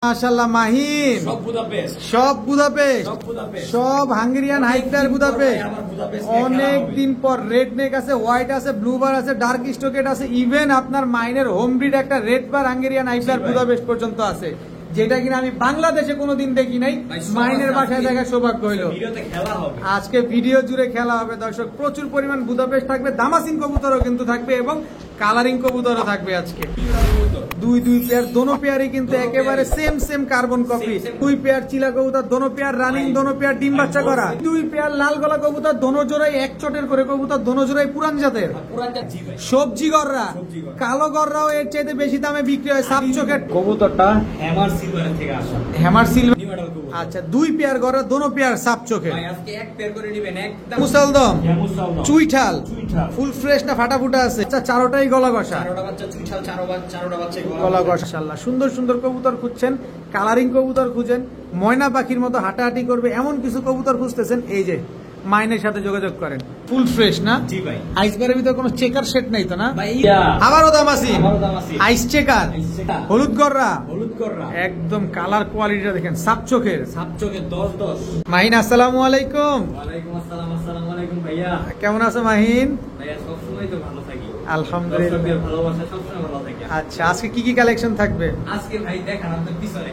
মাশাআল্লাহ মাহিন সব বুদাপেস্ট সব হাঙ্গেরিয়ান হাইফ্লায়ার বুদাপেস্ট অনেক দিন পর রেড নেক আছে, হোয়াইট আছে, ব্লু বার আছে, ডার্ক স্টোকেট আছে, ইভেন আপনার মাইনের হোম ব্রিড একটা red bar Hungarian highflyer Budapest পর্যন্ত আছে, যেটা কিনা আমি বাংলাদেশে কোনোদিন দেখি নাই। মাইনের বাসায় দেখার সৌভাগ্য হইলো। আজকে ভিডিও জুড়ে খেলা হবে দর্শক, প্রচুর পরিমাণ বুদাপেস্ট থাকবে, দামাসিন কবুতরও কিন্তু থাকবে এবং কালারিং কবুতরও থাকবে। আজকে দুই পেয়ার, দোনো পেয়ারই কিন্তু একেবারে সেম কার্বন কপি। দুই পেয়ার চিলা কবুতর, দোনো পেয়ার রানিং, দোনো পেয়ার ডিম বাচ্চা করা। দুই পেয়ার লাল গলা কবুতর, দোনো জোড়াই এক চটের করে কবুতর, দোনো জোড়াই পুরান জাতের সবজি গররা। কালো গররাও এর চাইতে বেশি দামে বিক্রি হয়। সাপ চোখের কবুতরটা হ্যামার সিলভার থেকে আসা, হ্যামার সিলভার। আচ্ছা, দুই পেয়ার গররা, দোনো পেয়ার সাপ চোখের। আজকে এক পেয়ার করে নেবেন, একদম মুসালদম চুইঠাল, ফুল ফ্রেশ না ফাটাফুটা আছে। আচ্ছা, চারোটাই গলা ঘষা, চারোটা বাচ্চা চুইঠাল, চারোটা বাচ্চা গলা ঘষা। মাশাআল্লাহ, সুন্দর সুন্দর কবুতর খুঁজছেন, কালারিং কবুতর খুঁজেন, ময়না পাখির মতো হাঁটাহাঁটি করবে এমন কিছু কবুতর খুঁজতেছেন, এই যে মাইনের সাথে যোগাযোগ করেন। ফুল ফ্রেশ না? জি ভাই। আইসবারের ভিতরে কোনো চেকার সেট নাই তো না? আবারও দামাসিন, আইস চেকার, হলুদ গররা, একদম কালার কোয়ালিটিটা দেখেন, সাপ চোখের 10-10। মাহিন, আসসালামু আলাইকুম। ওয়ালাইকুম আসসালাম। আসসালামু আলাইকুম ভাইয়া, কেমন আছো মাহিন? ভাইয়া সবসময় তো ভালো থাকি আলহামদুলিল্লাহ, ভালোবাসা সবসময় ভালো থাকি। আচ্ছা, আজকে কি কি কালেকশন থাকবে? আজকে ভাই দেখান আপনার পিছনে।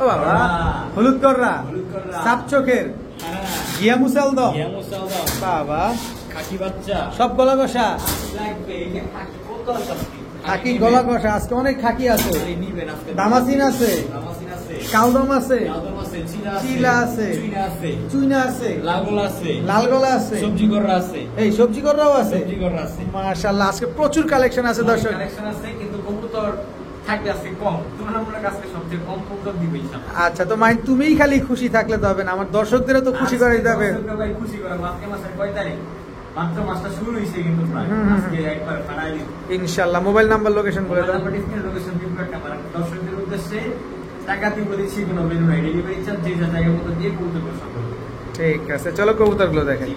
ও বাবা, হলুদ গররা, সাপ চোখের, গিয়া মুসালদম, বাবা খাকি বাচ্চা, সব গলা ঘষা খাকি গলা ঘষা। আজকে অনেক খাকি আছে, দামাসিন আছে, কালদম আছে, চিলা আছে, চুইনা আছে, লাল গলা আছে, সবজি গররা আছে, এই সবজি গররাও আছে। মাশাআল্লাহ, আজকে প্রচুর কালেকশন আছে দর্শক। কিন্তু কবুতর আচ্ছা, তো মাইন তুমিই খালি খুশি থাকলে তো হবে না, আমার দর্শকদেরও তো খুশি করে দিতে হবে। ইনশাআল্লাহ, মোবাইল নাম্বার, লোকেশন বলে দাও। দর্শকদের উদ্দেশ্যে টাকা দিব দিচ্ছি, কোনো মেনু নাই, ডেলিভারি চার্জ যে যা জায়গা মতো দিয়ে কবুতর পছন্দ করবে। ঠিক আছে, চলো কবুতরগুলো দেখেন।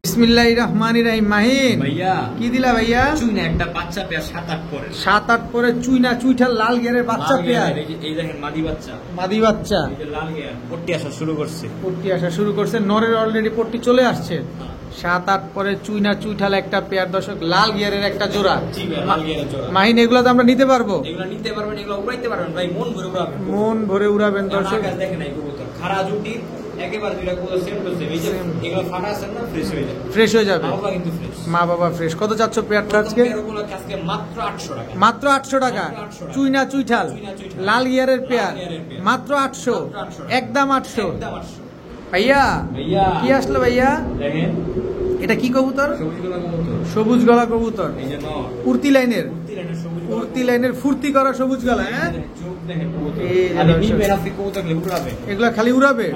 বিসমিল্লাহির রহমানির রহিম। মাহিন ভাইয়া, কি দিলা ভাইয়া? চুইনা একটা বাচ্চা পেয়ার, 7-8 পরে, 7-8 পরে চুইনা চুইঠাল লাল গিয়ারের বাচ্চা পেয়ার। এই দেখেন মাদি বাচ্চা, মাদি বাচ্চা, এই যে লাল গিয়ার পট্টি আসা শুরু করছে, নরের অলরেডি পট্টি চলে আসছে। 7-8 পরে চুইনা চুইঠাল একটা পেয়ার দর্শক, লাল গিয়ারের একটা জোড়া। মাহিন, এগুলো তো আমরা নিতে পারবো? এগুলো নিতে পারবেন, এগুলো উড়াইতে পারবেন ভাই, মন ভরে উড়াবেন দর্শক। দেখেন এই কবুতর খাড়া জুটি, একেবারে দুইটা কবুতর সেম টু সেম, এই যে এগুলো ফাটা আছে না, ফ্রেশ হয়ে যাবে। মা বাবা ফ্রেশ। কত চাচ্ছ পেয়ারটা আজকে? মাত্র 800 টাকা। মাত্র 800 টাকা। চুইনা চুইঠাল লাল গিয়ারের পেয়ার, মাত্র 800, একদম 800। ভাইয়া কি আসলো ভাইয়া? দেখেন এটা কি কবুতর? সবুজ গলা কবুতর, কুর্তি লাইনের, ফুর্তি করা সবুজ গলা। হ্যাঁ, এগুলা খালি উড়াবে।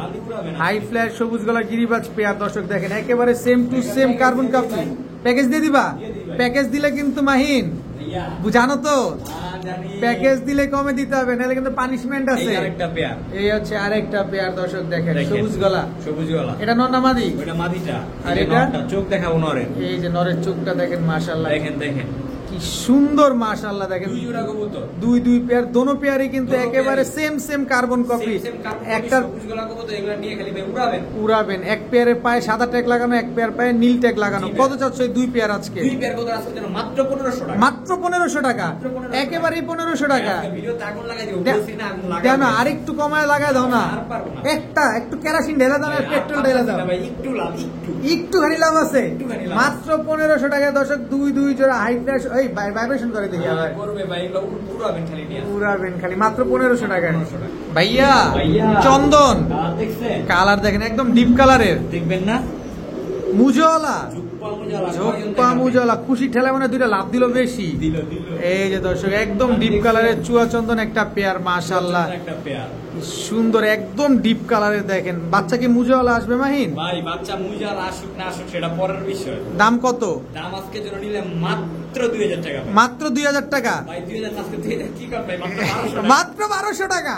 হাই ফ্ল্যাট সবুজ গলা গিরিবাজ পেয়ার দর্শক দেখেন, একেবারে same to same carbon copy. Package দিয়ে দিবা? প্যাকেজ দিলে কিন্তু মাহিন জানো তো, প্যাকেজ দিলে কমে দিতে হবে, নাহলে কিন্তু পানিশমেন্ট আছে। এই হচ্ছে আরেকটা পেয়ার দর্শক দেখেন, সবুজ গলা। এটা নর না মাদি? এটা মাদিটা। আর এটা চোখ দেখাবো নরের, এই যে নরের চোখটা দেখেন। মাশাআল্লাহ, দেখেন কি সুন্দর। মাশাআল্লাহ, দেখেন দুই পেয়ার, দোনো পেয়ারই কিন্তু একেবারে সেম কার্বন কপি। একটা উড়াবেন। এক পেয়ারের পায়ে সাদা ট্যাগ লাগানো, এক পেয়ার পায়ে নীল ট্যাগ লাগানো। কত চাচ্ছ এই দুই পেয়ার আজকে? মাত্র 1500 টাকা। একেবারে 1500 টাকা। না, আরেকটু কমায় লাগায় দাও না, একটু কেরাসিন ঢেলে দাও, পেট্রোল ঢেলে দাও, একটু খানি লাভ আছে। মাত্র 1500 টাকা দর্শক, দুই জোড়া হাই ফ্ল্যাশ। এই ভাইব্রেশন করে দেখি আবার, উড়াবেন খালি। মাত্র 1500 টাকা। ভাইয়া চন্দন কালার দেখেন, একদম ডিপ কালারের, দেখবেন না? মুজওয়ালা, ঝোপ্পা মুজওয়ালা, খুশি ঠেলা মানে দুইটা লাভ দিল বেশি। এই যে দর্শক, একদম ডিপ কালারের চুয়া চন্দন একটা পেয়ার। মাশাআল্লাহ, সুন্দর, একদম ডিপ কালারের দেখেন। বাচ্চা কি মুজওয়ালা আসবে মাহিন? ভাই বাচ্চা মুজওয়ালা আসুক না আসুক সেটা পরের বিষয়। দাম কত? দাম আজকে জন্য নিলে মাত্র 2000 টাকা। মাত্র 2000 টাকা ভাই। 2000 আজকে 2000 কি কর ভাই? মাত্র 1200 টাকা।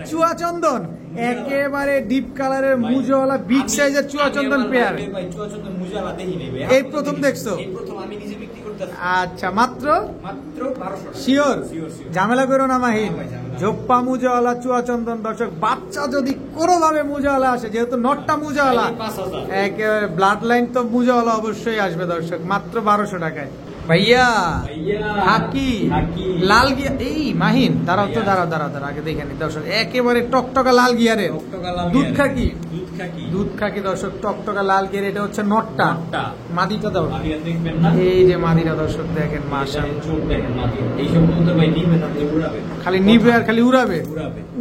চুয়া চন্দন একেবারে ডিপ কালারের মুজওয়ালা বিগ সাইজের চুয়া চন্দন পেয়ার। ভাই চুয়া চন্দন মুজওয়ালা দেখি নেই ভাই, এই প্রথম দেখছো? এই প্রথম আমি নিজে বিক্রি করতেছি। আচ্ছা, মাত্র 1200 শিওর? ঝামেলা করো না মাহিন, ঝোপ্পা মুজাওয়ালা চুয়াচন্দন দর্শক। বাচ্চা যদি কোনোভাবে মুজাওয়ালা আসে, যেহেতু নটটা মুজাওয়ালা, একেবারে ব্লাড লাইন তো মুজাওয়ালা অবশ্যই আসবে দর্শক, মাত্র 1200 টাকায়। ভাইয়া হাকি লাল গিয়ার, এই মাহিন দাঁড়াও তো, দাঁড়াও আগে দেখে নি দর্শক, একেবারে টকটকা লাল গিয়ারের দুধ খাকি, দুধ খাকি দর্শক, টকটকা লাল গিয়ার। এটা হচ্ছে নটটা, মাদিটা দাও, এই যে মাদিটা দর্শক দেখেন, খালি নিবে আর খালি উড়াবে।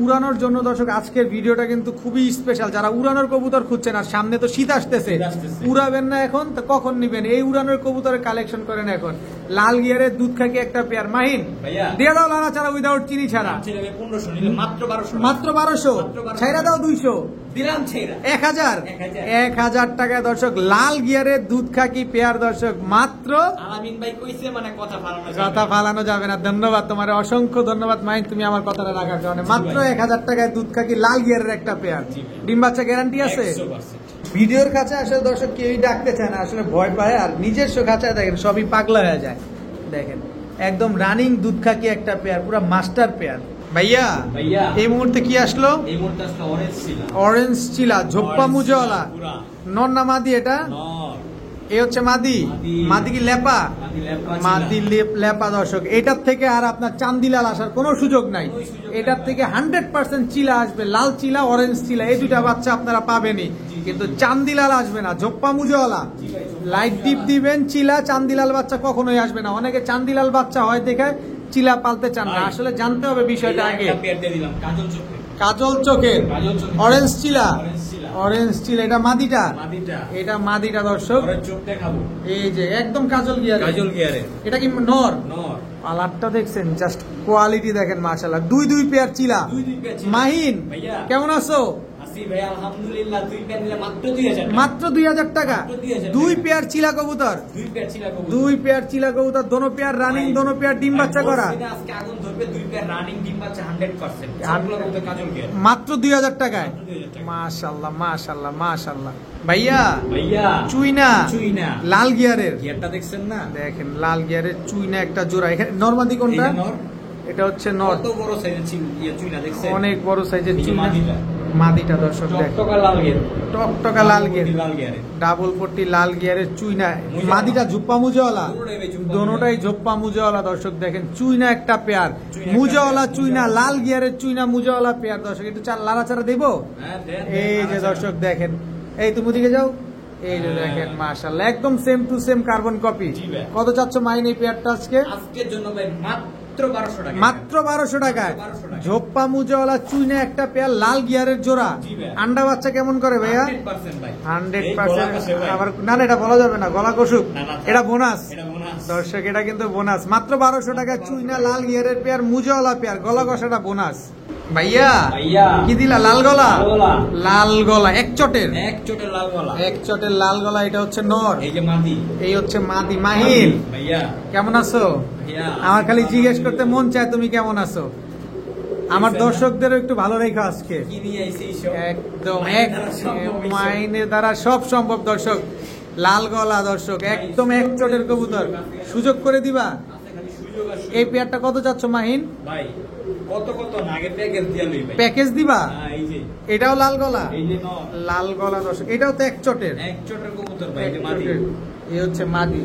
উড়ানোর জন্য দর্শক আজকের ভিডিওটা কিন্তু খুবই স্পেশাল। যারা উড়ানোর কবুতর খুঁজছেন, আর সামনে তো শীত আসতেছে, উড়াবেন না এখন তো কখন নিবেন? এই উড়ানোর কবুতরের কালেকশন করেন এখন। লাল গিয়ারের দুধ খাকি একটা পেয়ার। মাহিন দিয়ে দাও লালা ছাড়া, উইদাউট চিনি ছাড়া, মাত্র 1200, ছাইরা দাও 200, 1000 টাকায় দর্শক লাল গিয়ারের দুধ খাকি পেয়ার দর্শক, মাত্র। কথা ফালানো যাবে না। ধন্যবাদ তোমার, অসংখ্য ধন্যবাদ মাহিন, তুমি আমার কথাটা রাখার কারণে। মাত্র 1000 টাকায় দুধ খাকি লাল গিয়ারের একটা পেয়ার। ডিম বাচ্চা গ্যারান্টি আছে। ভিডিওর কাছে আসলে দর্শক কেউই ডাকতে চায় না, আসলে ভয় পায়, আর নিজস্ব কাছে দেখেন সবই পাগলা হয়ে যায়। দেখেন একদম রানিং দুধ খাকি একটা পেয়ার, পুরো মাস্টার পেয়ার। ভাইয়া এই মুহূর্তে কি আসলো? এই মুহূর্তে আসলো অরেঞ্জ চিলা, ঝোপ্পা মুজাওয়ালা, নর না মাদি? এটা এই হচ্ছে মাদি। মাদি কি লেপা? মাদি লেপা দর্শক। এটার থেকে আর আপনার চান্দিলাল আসার কোনো সুযোগ নাই। এটার থেকে 100% চিলা আসবে, লাল চিলা অরেঞ্জ চিলা, এই দুটা বাচ্চা আপনারা পাবেনই, কিন্তু চান্দিলাল আসবে না। ঝোপ্পা মুজাওয়ালা লাইট ডিপ দিবেন, চিলা চান্দিলাল বাচ্চা কখনোই আসবে না। অনেকে চান্দিলাল বাচ্চা হয় দেখে চিলা পালতে চান না, আসলে জানতে হবে বিষয়টা আগে। কাজল চোখের অরেঞ্জ চিলা, অরেঞ্জ চিলা, এটা মাদিটা, এটা মাদিটা দর্শক। এই যে একদম কাজল গিয়ারে, এটা কি নর? পালারটা দেখছেন, জাস্ট কোয়ালিটি দেখেন মাশাআল্লাহ। দুই পেয়ার চিলা। মাহিন কেমন আছো? মাত্র 2000 টাকা, 2 পেয়ার চিলা কবুতর, 2 পেয়ার চিলা কবুতর, দোনো পেয়ার রানিং, দোনো পেয়ার ডিম বাচ্চা করা, মাত্র 2000 টাকায়। মাশাআল্লাহ মাশাআল্লাহ মাশাআল্লাহ। ভাইয়া চুইনা লাল গিয়ারের, দেখছেন না? দেখেন লাল গিয়ারের চুইনা একটা জোড়া। এখানে নরমাদি কোনটা? এটা হচ্ছে নর, অনেক বড় সাইজের চুইনা মাদিটা দর্শক। টকটকা লাল গিয়ার, ডাবল পট্টি লাল গিয়ারের চুইনা মাদিটা, ঝোপ্পা মুজাওয়ালা, দোনোটাই ঝোপ্পা মুজাওয়ালা দর্শক। দেখেন চুইনা একটা পেয়ার, মুজাওয়ালা চুইনা, লাল গিয়ারের চুইনা মুজাওয়ালা পেয়ার দর্শক। একটু লাড়াচাড়া দেবো। এই যে দর্শক দেখেন, এই তুমি দিকে যাও, এই যে দেখেন মাশাআল্লাহ, একদম same to same carbon copy. কত চাচ্ছ মাইন এই পেয়ারটা আজকে? আজকের জন্য ভাই মাত্র 1200 টাকায় ঝোপ্পা মুজাওয়ালা চুইনা একটা পেয়ার, লাল গিয়ারের জোড়া। আন্ডা বাচ্চা কেমন করে ভাইয়া? 100%। আবার না, এটা বলা যাবে না, গলা কষুক, এটা বোনাস দর্শক, এটা কিন্তু বোনাস। মাত্র 1200 টাকায় চুইনা লাল গিয়ারের পেয়ার, মুজাওয়ালা পেয়ার, গলা কষাটা বোনাস। ভাইয়া কি দিলা? লাল গলা, লাল গলা, এক চটের লাল গলা। এটা হচ্ছে নর, এই হচ্ছে মাদি। মাহিন কেমন আছো? আমার খালি জিজ্ঞেস করতে মন চায় তুমি কেমন আছো। আমার দর্শকদেরও একটু ভালো রেখো আজকে, একদম মাইনের দ্বারা সব সম্ভব দর্শক। লাল গলা দর্শক, একদম এক চটের কবুতর, সুযোগ করে দিবা। এই পেয়ারটা কত চাচ্ছ মাহিন? প্যাকেজ দিবা? এটাও লাল গলা, লাল গলা দর্শক, এটাও তো এক চটের কবুতর। এই হচ্ছে মাদি,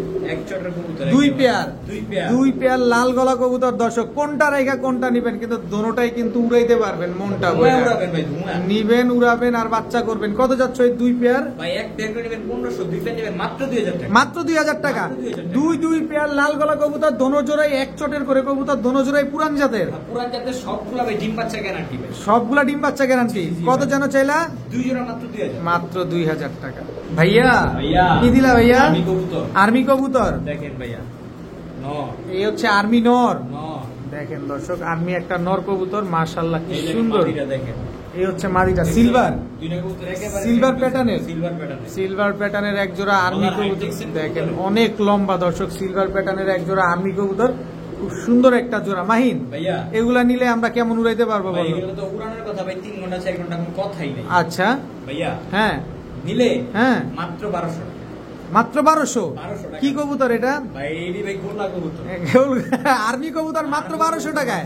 2 পেয়ার লাল গলা কবুতর দর্শক। কোনটা রেখা কোনটা নিবেন, কিন্তু দোনোটাই কিন্তু উড়াইতে পারবেন, মনটা নিবেন, উড়াবেন আর বাচ্চা করবেন। কত যাচ্ছ এই 2 পেয়ার? মাত্র 2000 টাকা। 2 পেয়ার লাল গলা কবুতর, দোনো জোড়াই এক চটের করে কবুতর, দোনো জোড়াই পুরান জাতের, সবগুলা ডিম বাচ্চা গ্যারান্টি। কত যেন চাইলা? 2 জোড়া, মাত্র 2000 টাকা। ভাইয়া কি দিলা? ভাইয়া আর্মি কবুতর, দেখেন ভাইয়া এই হচ্ছে আর্মি নর। দেখেন দর্শক, আর্মি একটা নর কবুতর, মাশাআল্লাহ কি সুন্দর। এই হচ্ছে মাদিটা, সিলভার প্যাটার্নের এক জোড়া আর্মি কবুতর। দেখেন অনেক লম্বা দর্শক, সিলভার প্যাটার্নের এক জোড়া আর্মি কবুতর, খুব সুন্দর একটা জোড়া। মাহিন এগুলা নিলে আমরা কেমন উড়াইতে পারবো বলো? আচ্ছা ভাইয়া, হ্যাঁ নিলে, হ্যাঁ মাত্র 1200 মাত্র 1200। কি কবুতর এটা? আর্মি কবুতর মাত্র 1200 টাকায়,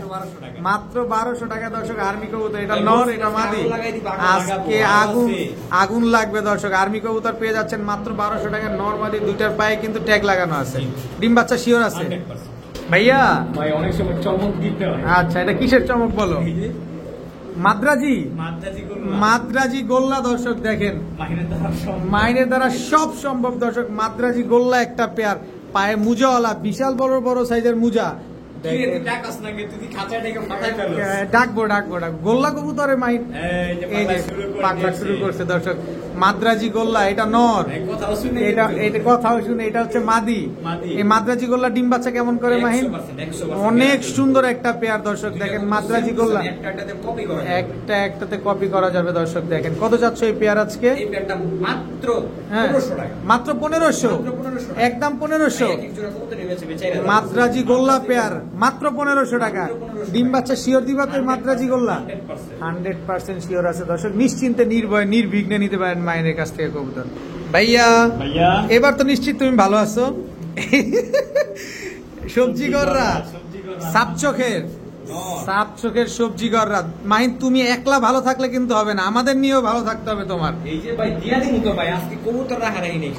মাত্র 1200 টাকায় দর্শক আর্মি কবুতর। এটা নর, এটা মাদি। আজকে আগুন লাগবে দর্শক। আর্মি কবুতর পেয়ে যাচ্ছেন মাত্র 1200 টাকায়, নর মাদি দুইটার পায়ে কিন্তু ট্যাগ লাগানো আছে। ডিম বাচ্চা শিওর আছে ভাইয়া? অনেক সময় চমক দিতে হয়। আচ্ছা, এটা কিসের চমক বলো? মাদ্রাজি, মাদ্রাজি গোল্লা দর্শক দেখেন, মাইনের দ্বারা সব সম্ভব দর্শক। মাদ্রাজি গোল্লা একটা পেয়ার, পায়ে মুজাওয়ালা, বিশাল বড় বড় সাইজের মুজা। ডাকবো গোল্লা কবুতরের মাইন পাকড়া শুরু করছে দর্শক। মাদ্রাজি গোল্লা, এটা নর, এটা কথাও শুনে, এটা হচ্ছে মাদি। এই মাদ্রাজি গোল্লা ডিম বাচ্চা কেমন করে মাহিন? অনেক সুন্দর একটা পেয়ার দর্শক দেখেন। মাদ্রাজি গোল্লা একটাতে কপি করা যাবে দর্শক দেখেন। কত যাচ্ছে এই পেয়ার আজকে? মাত্র 1500, একদম 1500। মাদ্রাজি গোল্লা পেয়ার মাত্র 1500 টাকা। ডিম বাচ্চা শিওর দিবা তো? মাদ্রাজি গোল্লা 100% শিওর আছে দর্শক। নিশ্চিন্তে নির্ভয় নির্বিঘ্নে নিতে পারেন মায়ের কাছ থেকে কবুতর। ভাইয়া এবার তো নিশ্চিত তুমি ভালো আছো। সবজি গররা, সাপ চোখের সবজি গররা। মাহিন তুমি একলা ভালো থাকলে কিন্তু হবে না, আমাদের নিয়েও ভালো থাকতে হবে তোমার।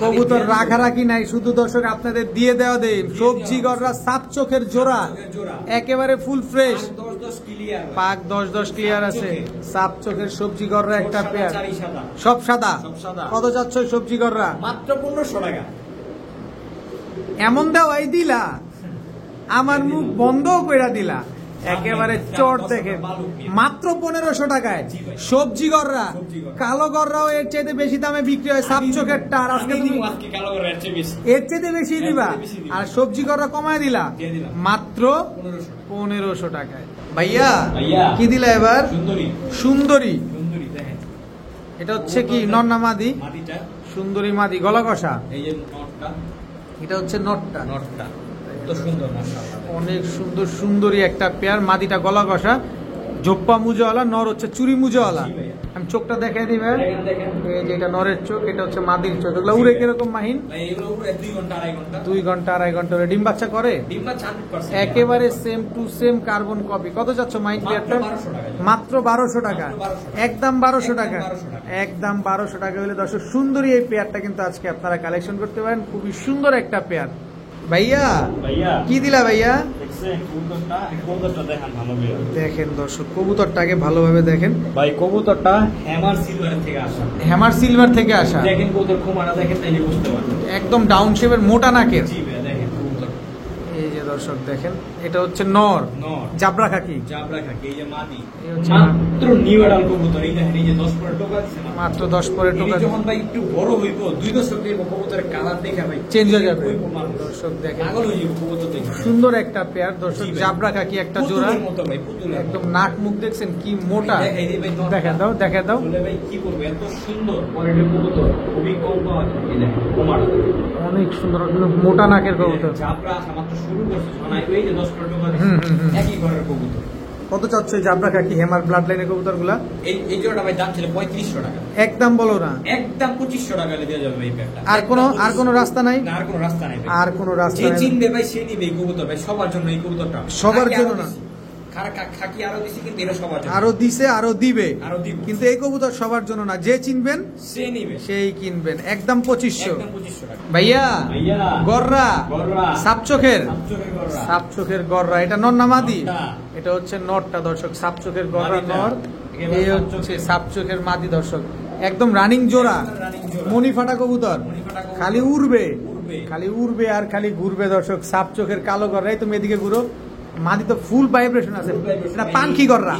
কবুতর রাখারাখি নাই, শুধু দর্শক আপনাদের দিয়ে দেওয়া দেয়। সবজি গররা সাপ চোখের জোড়া, একেবারে ফুল ফ্রেশ, পাক 10 ক্লিয়ার আছে। সাপ চোখের সবজি গররা একটা পেয়ার, সব সাদা। কত যাচ্ছ সবজি গররা? মাত্র 1500 টাকা। এমন দেওয়াই দিলা, আমার মুখ বন্ধও কইরা দিলা একেবারে। চট দেখে মাত্র 1500 টাকায় সবজি গররা। কালো গররাও এর চাইতে বেশি দামে বিক্রি হয়। সাপ চোখের টার আজকে তুমি এর চাইতে বেশি দিবা, আর সবজি গররা কমায় দিলা মাত্র 1500 টাকায়। ভাইয়া কি দিলা এবার? সুন্দরী। এটা হচ্ছে কি নর না মাদি? সুন্দরী মাদি, গলা কষা। এটা হচ্ছে নটটা। অনেক সুন্দর সুন্দরী একটা পেয়ার। মাদিটা গলা কষা, জোপ্পা মুজাওয়ালা, নর হচ্ছে চুরি মুজাওয়ালা। আমি চোখটা দেখাই দিবে, এটা নরের চোখ, এটা হচ্ছে মাদির চোখ। এগুলো উড়ে কিরকম মাহিন? 2 ঘন্টা 2.5 ঘন্টা ডিম বাচ্চা করে একেবারে same to same carbon copy. কত যাচ্ছ মাহিন পেয়ারটা? মাত্র 1200 টাকা, একদম 1200 টাকা, একদম 1200 টাকা হলে দর্শক সুন্দরী এই পেয়ারটা কিন্তু আজকে আপনারা কালেকশন করতে পারেন। খুবই সুন্দর একটা পেয়ার। ভাইয়া কি দিলা? ভাইয়া দেখেন দর্শক কবুতরটাকে ভালোভাবে দেখেন। ভাই কবুতরটা হ্যামার সিলভার থেকে আসা। হ্যামার সিলভার থেকে আসা। দেখেন কবুতর খুমাটা দেখেন, তাইলে বুঝতে পারবেন। একদম ডাউন শেপের মোটা নাকের। জি ভাই দেখেন কবুতর। এই যে দর্শক দেখেন, এটা হচ্ছে নর, জাবরা খাকি। এই যে মাদি, মাত্র নিউ অ্যাডাল কবুতর। এই দেখেন, এই যে 10 পরে টোকা দিছে, মাত্র 10 পরে টোকা। যখন ভাই একটু বড় হইব 2 দশক দিয়ে কবুতরের কালার দেখা ভাই চেঞ্জ হয়ে যাবে দর্শক দেখেন। পাগল হয়ে যাবে কবুতর দেখে। সুন্দর একটা পেয়ার দর্শক, জাবরা খাকি একটা জোড়া। একদম নাক মুখ দেখছেন কি মোটা। দেখা দাও দেখা দাও ভাই, কি করবে এত সুন্দর কোয়ালিটির কবুতর। খুবই কম পাওয়া যায়। এই দেখেন কোমাটা অনেক সুন্দর, মোটা নাকের কবুতর। জাবরা আসা মাত্র শুরু করছে, শোনাই এই যে 10 পরে টোকা দিছে, একই ঘরের কবুতর। কত চাচ্ছে জাবরা খাকি হেমার ব্লাড লাইনের কবুতর গুলা? এই জোড়াটা ভাই দাম ছিল 3500 টাকা। একদম বলো না, একদম 2500 টাকা দেওয়া যাবে এই প্যাকটা। আর কোনো রাস্তা নাই? আর কোনো রাস্তা নাই, আর কোনো রাস্তা যে নাই। চিনবে ভাই সে নিবে এই কবুতর ভাই। সবার জন্য এই কবুতরটা, সবার জন্য না। খাকি আরো দিছি, কিন্তু এটা সবার জন্য। আরো দিছে, আরো দিবে, কিন্তু এই কবুতর সবার জন্য না। যে চিনবেন সে নিবে, সেই কিনবেন। একদম 2500 টাকা। ভাইয়া গররা সাপ চোখের গররা। এটা নর না মাদি? এটা হচ্ছে নরটা দর্শক, সাপ চোখের গররা নর। এই হচ্ছে সাপ চোখের মাদি দর্শক। একদম রানিং জোড়া, মনি ফাটা কবুতর। খালি উড়বে আর খালি ঘুরবে দর্শক। সাপ চোখের কালো গররা। এই তুমি এদিকে ঘুরো। মাদি তো ফুল ভাইব্রেশন আছে। এটা পাঙ্খি গররা।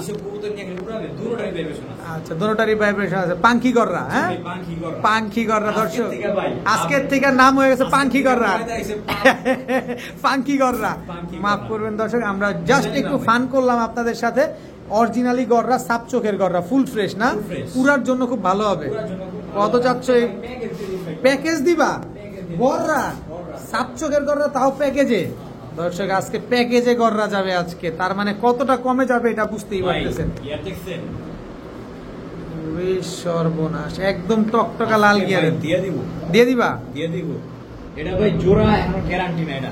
আচ্ছা, দুটোটারই ভাইব্রেশন আছে। পাঙ্খি গররা, হ্যাঁ পাঙ্খি গররা দর্শক। আজকের থেকে নাম হয়ে গেছে পাঙ্খি গররা। পাঙ্খি গররা, মাফ করবেন দর্শক, আমরা জাস্ট একটু ফান করলাম আপনাদের সাথে। অরিজিনালি গররা, সাপ চোখের গররা, ফুল ফ্রেশ না? পুরার জন্য খুব ভালো হবে। কত চাচ্ছ? প্যাকেজ দিবা? গররা সাপ চোখের গররা, তাও প্যাকেজে দর্শক। আজকে প্যাকেজে গররা যাবে আজকে, তার মানে কতটা কমে যাবে এটা বুঝতেই পারতেছেন। সর্বনাশ, একদম টকটকা লাল গিয়ারে দিয়ে দিবা। এটা ভাই জোড়া এখনো গ্যারান্টি না এটা।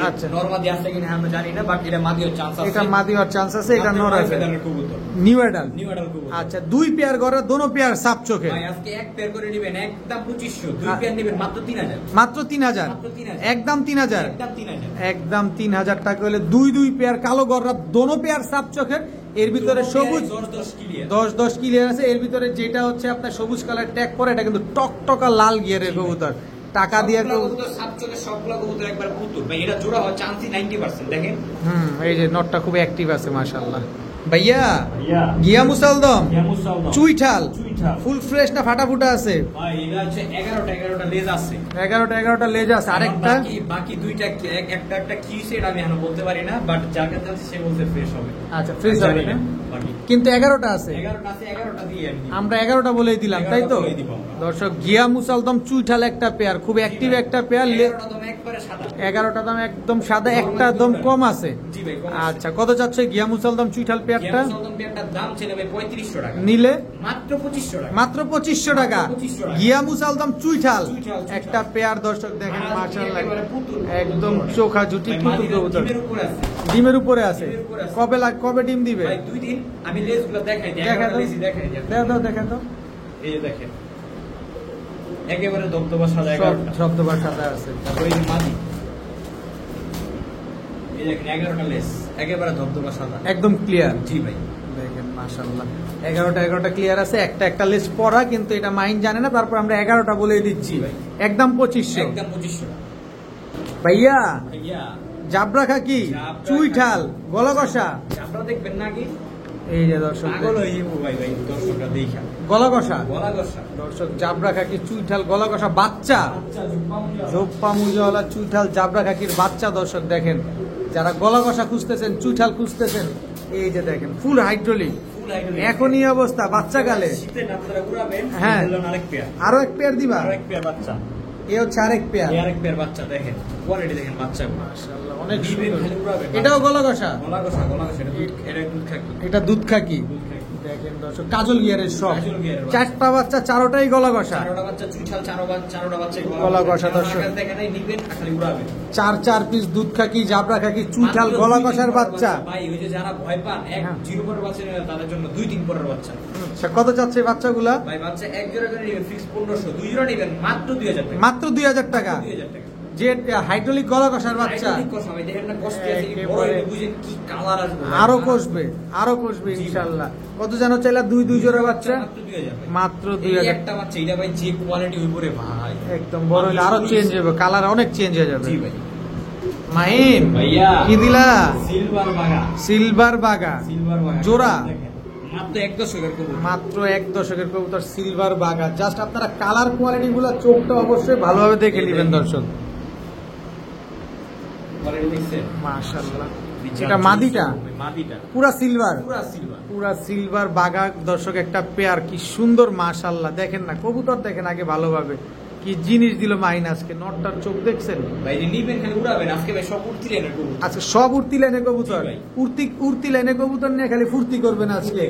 আচ্ছা নরমাদি আছে কিনা আমরা জানি না, বাট এটা মাদি হওয়ার চান্স আছে। এটা মাদি হওয়ার চান্স আছে, এটা নর আছে। কবুতর নিউ অ্যাডাল। নিউ অ্যাডাল কবুতর। আচ্ছা 2 পেয়ার করে, দোনো পেয়ার সাপ চোখে। ভাই আজকে এক পেয়ার করে নেবেন একদম 2500, 2 পেয়ার নেবেন মাত্র 3000। মাত্র 3000, একদম 3000, একদম 3000, একদম 3000 টাকা হলে 2 পেয়ার কালো গররা, দোনো পেয়ার সাপ চোখের। এর ভিতরে সবুজ 10 ক্লিয়ার আছে। এর ভিতরে যেটা হচ্ছে আপনার সবুজ কালার ট্যাগ পরে, এটা কিন্তু টকটকা লাল গিয়ারের কবুতর। টাকা দিয়ে কবুতর সাপ চোখে সবগুলো কবুতর একবার পুতুল ভাই, এটা জোড়া হওয়ার চান্সই 90% দেখেন। এই যে নটটা খুব অ্যাক্টিভ আছে মাশাআল্লাহ। ভাইয়া গিয়া মুসালদম চুইঠাল ফুল ফ্রেশ না ফাটাফুটা আছে? ভাই এটা হচ্ছে 11টা লেজ আছে। 11টা লেজ আছে। আরেকটা বাকি দুইটা একটা কি সেটা আমি এখনো বলতে পারি না, বাট যার কাছে আছে সে বলতে ফ্রেশ হবে। আচ্ছা ফ্রেশ হবে না, কিন্তু 11টা আছে। 11টা দিয়ে আমরা 11টা বলেই দিলাম, তাই তো দর্শক? গিয়া মুসালদম চুইঠাল একটা পেয়ার, খুব অ্যাক্টিভ একটা পেয়ার। 11টা দাম একদম সাদা, একটা দম কম আছে। আচ্ছা কত যাচ্ছে গিয়া মুসালদম চুইঠাল পেয়ারটা? দাম ছিল 3500 টাকা, নিলে মাত্র 2500 টাকা। মাত্র 2500 টাকা গিয়া মুসালদম চুইঠাল একটা পেয়ার। দর্শক দেখেন মাশাআল্লাহ, একদম চোখা জুটি পুতুল কবুতর। ডিমের উপরে আছে। কবে ডিম দিবে? ভাই 2 দিন। আমি লেজগুলো দেখাই দিই, দেখা দাও। এই যে দেখেন একেবারে দবদবা সাদা, দবদবা সাদা আছে। তারপরে এই যে মাদি, এই দেখেন 11টা লেজ একেবারে দবদবা সাদা, একদম ক্লিয়ার। জি ভাই দেখেন মাশাআল্লাহ 11টা ক্লিয়ার আছে। একটা লেজ পড়া, কিন্তু এটা মাইন্ড জানে না। তারপর আমরা 11টা বলে দিচ্ছি ভাই, একদম 2500। একদম 2500 ভাইয়া জাবরা খাকি চুইঠাল গলা কষা জাবরা দেখবেন নাকি? এই যে দর্শক পাগল হয়ে যাবো ভাই, দর্শকরা দেখা গলা কষা দর্শক জাবরা খাকি চুইঠাল গলা কষা বাচ্চা, ঝোপ্পা মুজাওয়ালা চুইঠাল জাবরা খাকির বাচ্চা। দর্শক দেখেন, যারা গলা কষা খুঁজতেছেন, চুইঠাল খুঁজতেছেন, এই যে দেখেন ফুল হাইড্রোলিক, এখনই অবস্থা বাচ্চা কালে। হ্যাঁ আরো এক পেয়ার দিবা? বাচ্চা এ হচ্ছে আরেক পেয়ার বাচ্চা। দেখেন কোয়ালিটি দেখেন বাচ্চা, মাশাআল্লাহ অনেক সুন্দর। এটাও গলা কষা, এটা দুধ খাকি। দেখেন দর্শক কাজল গিয়ারের সব 4টা বাচ্চা, 4টাই গলা কষা। 4টা বাচ্চা চুইঠাল, 4টা বাচ্চা গলা কষা। দর্শক 4 পিস দুধ খাকি জাবরা খাকি চুইঠাল গলা কষার বাচ্চা। ভাই ওই যে যারা ভয় পান 0 পরের বাচ্চা নেবেন, তাদের জন্য 2-3 পরের বাচ্চা। কত চাচ্ছে বাচ্চাগুলা? ভাই বাচ্চা এক জোড়া করে নেবেন ফিক্স 1500, 2 জোড়া নেবেন মাত্র 2000 টাকা। মাত্র 2000 টাকা। যে হাইড্রোলিক গলা কষার বাচ্চা, আরো কষবে ইনশাআল্লাহ। কত জানো চাইলা? 2 জোড়া বাচ্চা মাত্র 2000। একটা বাচ্চা এটা ভাই যে কোয়ালিটি উপরে ভাই একদম বড় হলে আরো চেঞ্জ হবে, কালার অনেক চেঞ্জ হয়ে যাবে। জি ভাই। মাহিম ভাইয়া কি দিলা? সিলভার বাগা জোড়া মাত্র 1 দশকের কবুতর সিলভার বাগা। জাস্ট আপনারা কালার কোয়ালিটি গুলা চোখটা অবশ্যই ভালোভাবে দেখে নেবেন দর্শক। মাশাআল্লাহ এটা মাদিটা পুরা সিলভার বাগা। দর্শক একটা পেয়ার কি সুন্দর মাশাআল্লাহ। দেখেন না কবুতর, দেখেন আগে ভালোভাবে কি জিনিস দিল মাইন আজকে। নটটার চোখ দেখছেন ভাই, নিবেন খালি উড়াবেন। আজকে ভাই সব উড়তি লাইনের কবুতর, আজকে সব উড়তি লাইনের কবুতর। উড়তি লাইনের কবুতর নিয়ে খালি ফুর্তি করবেন আজকে।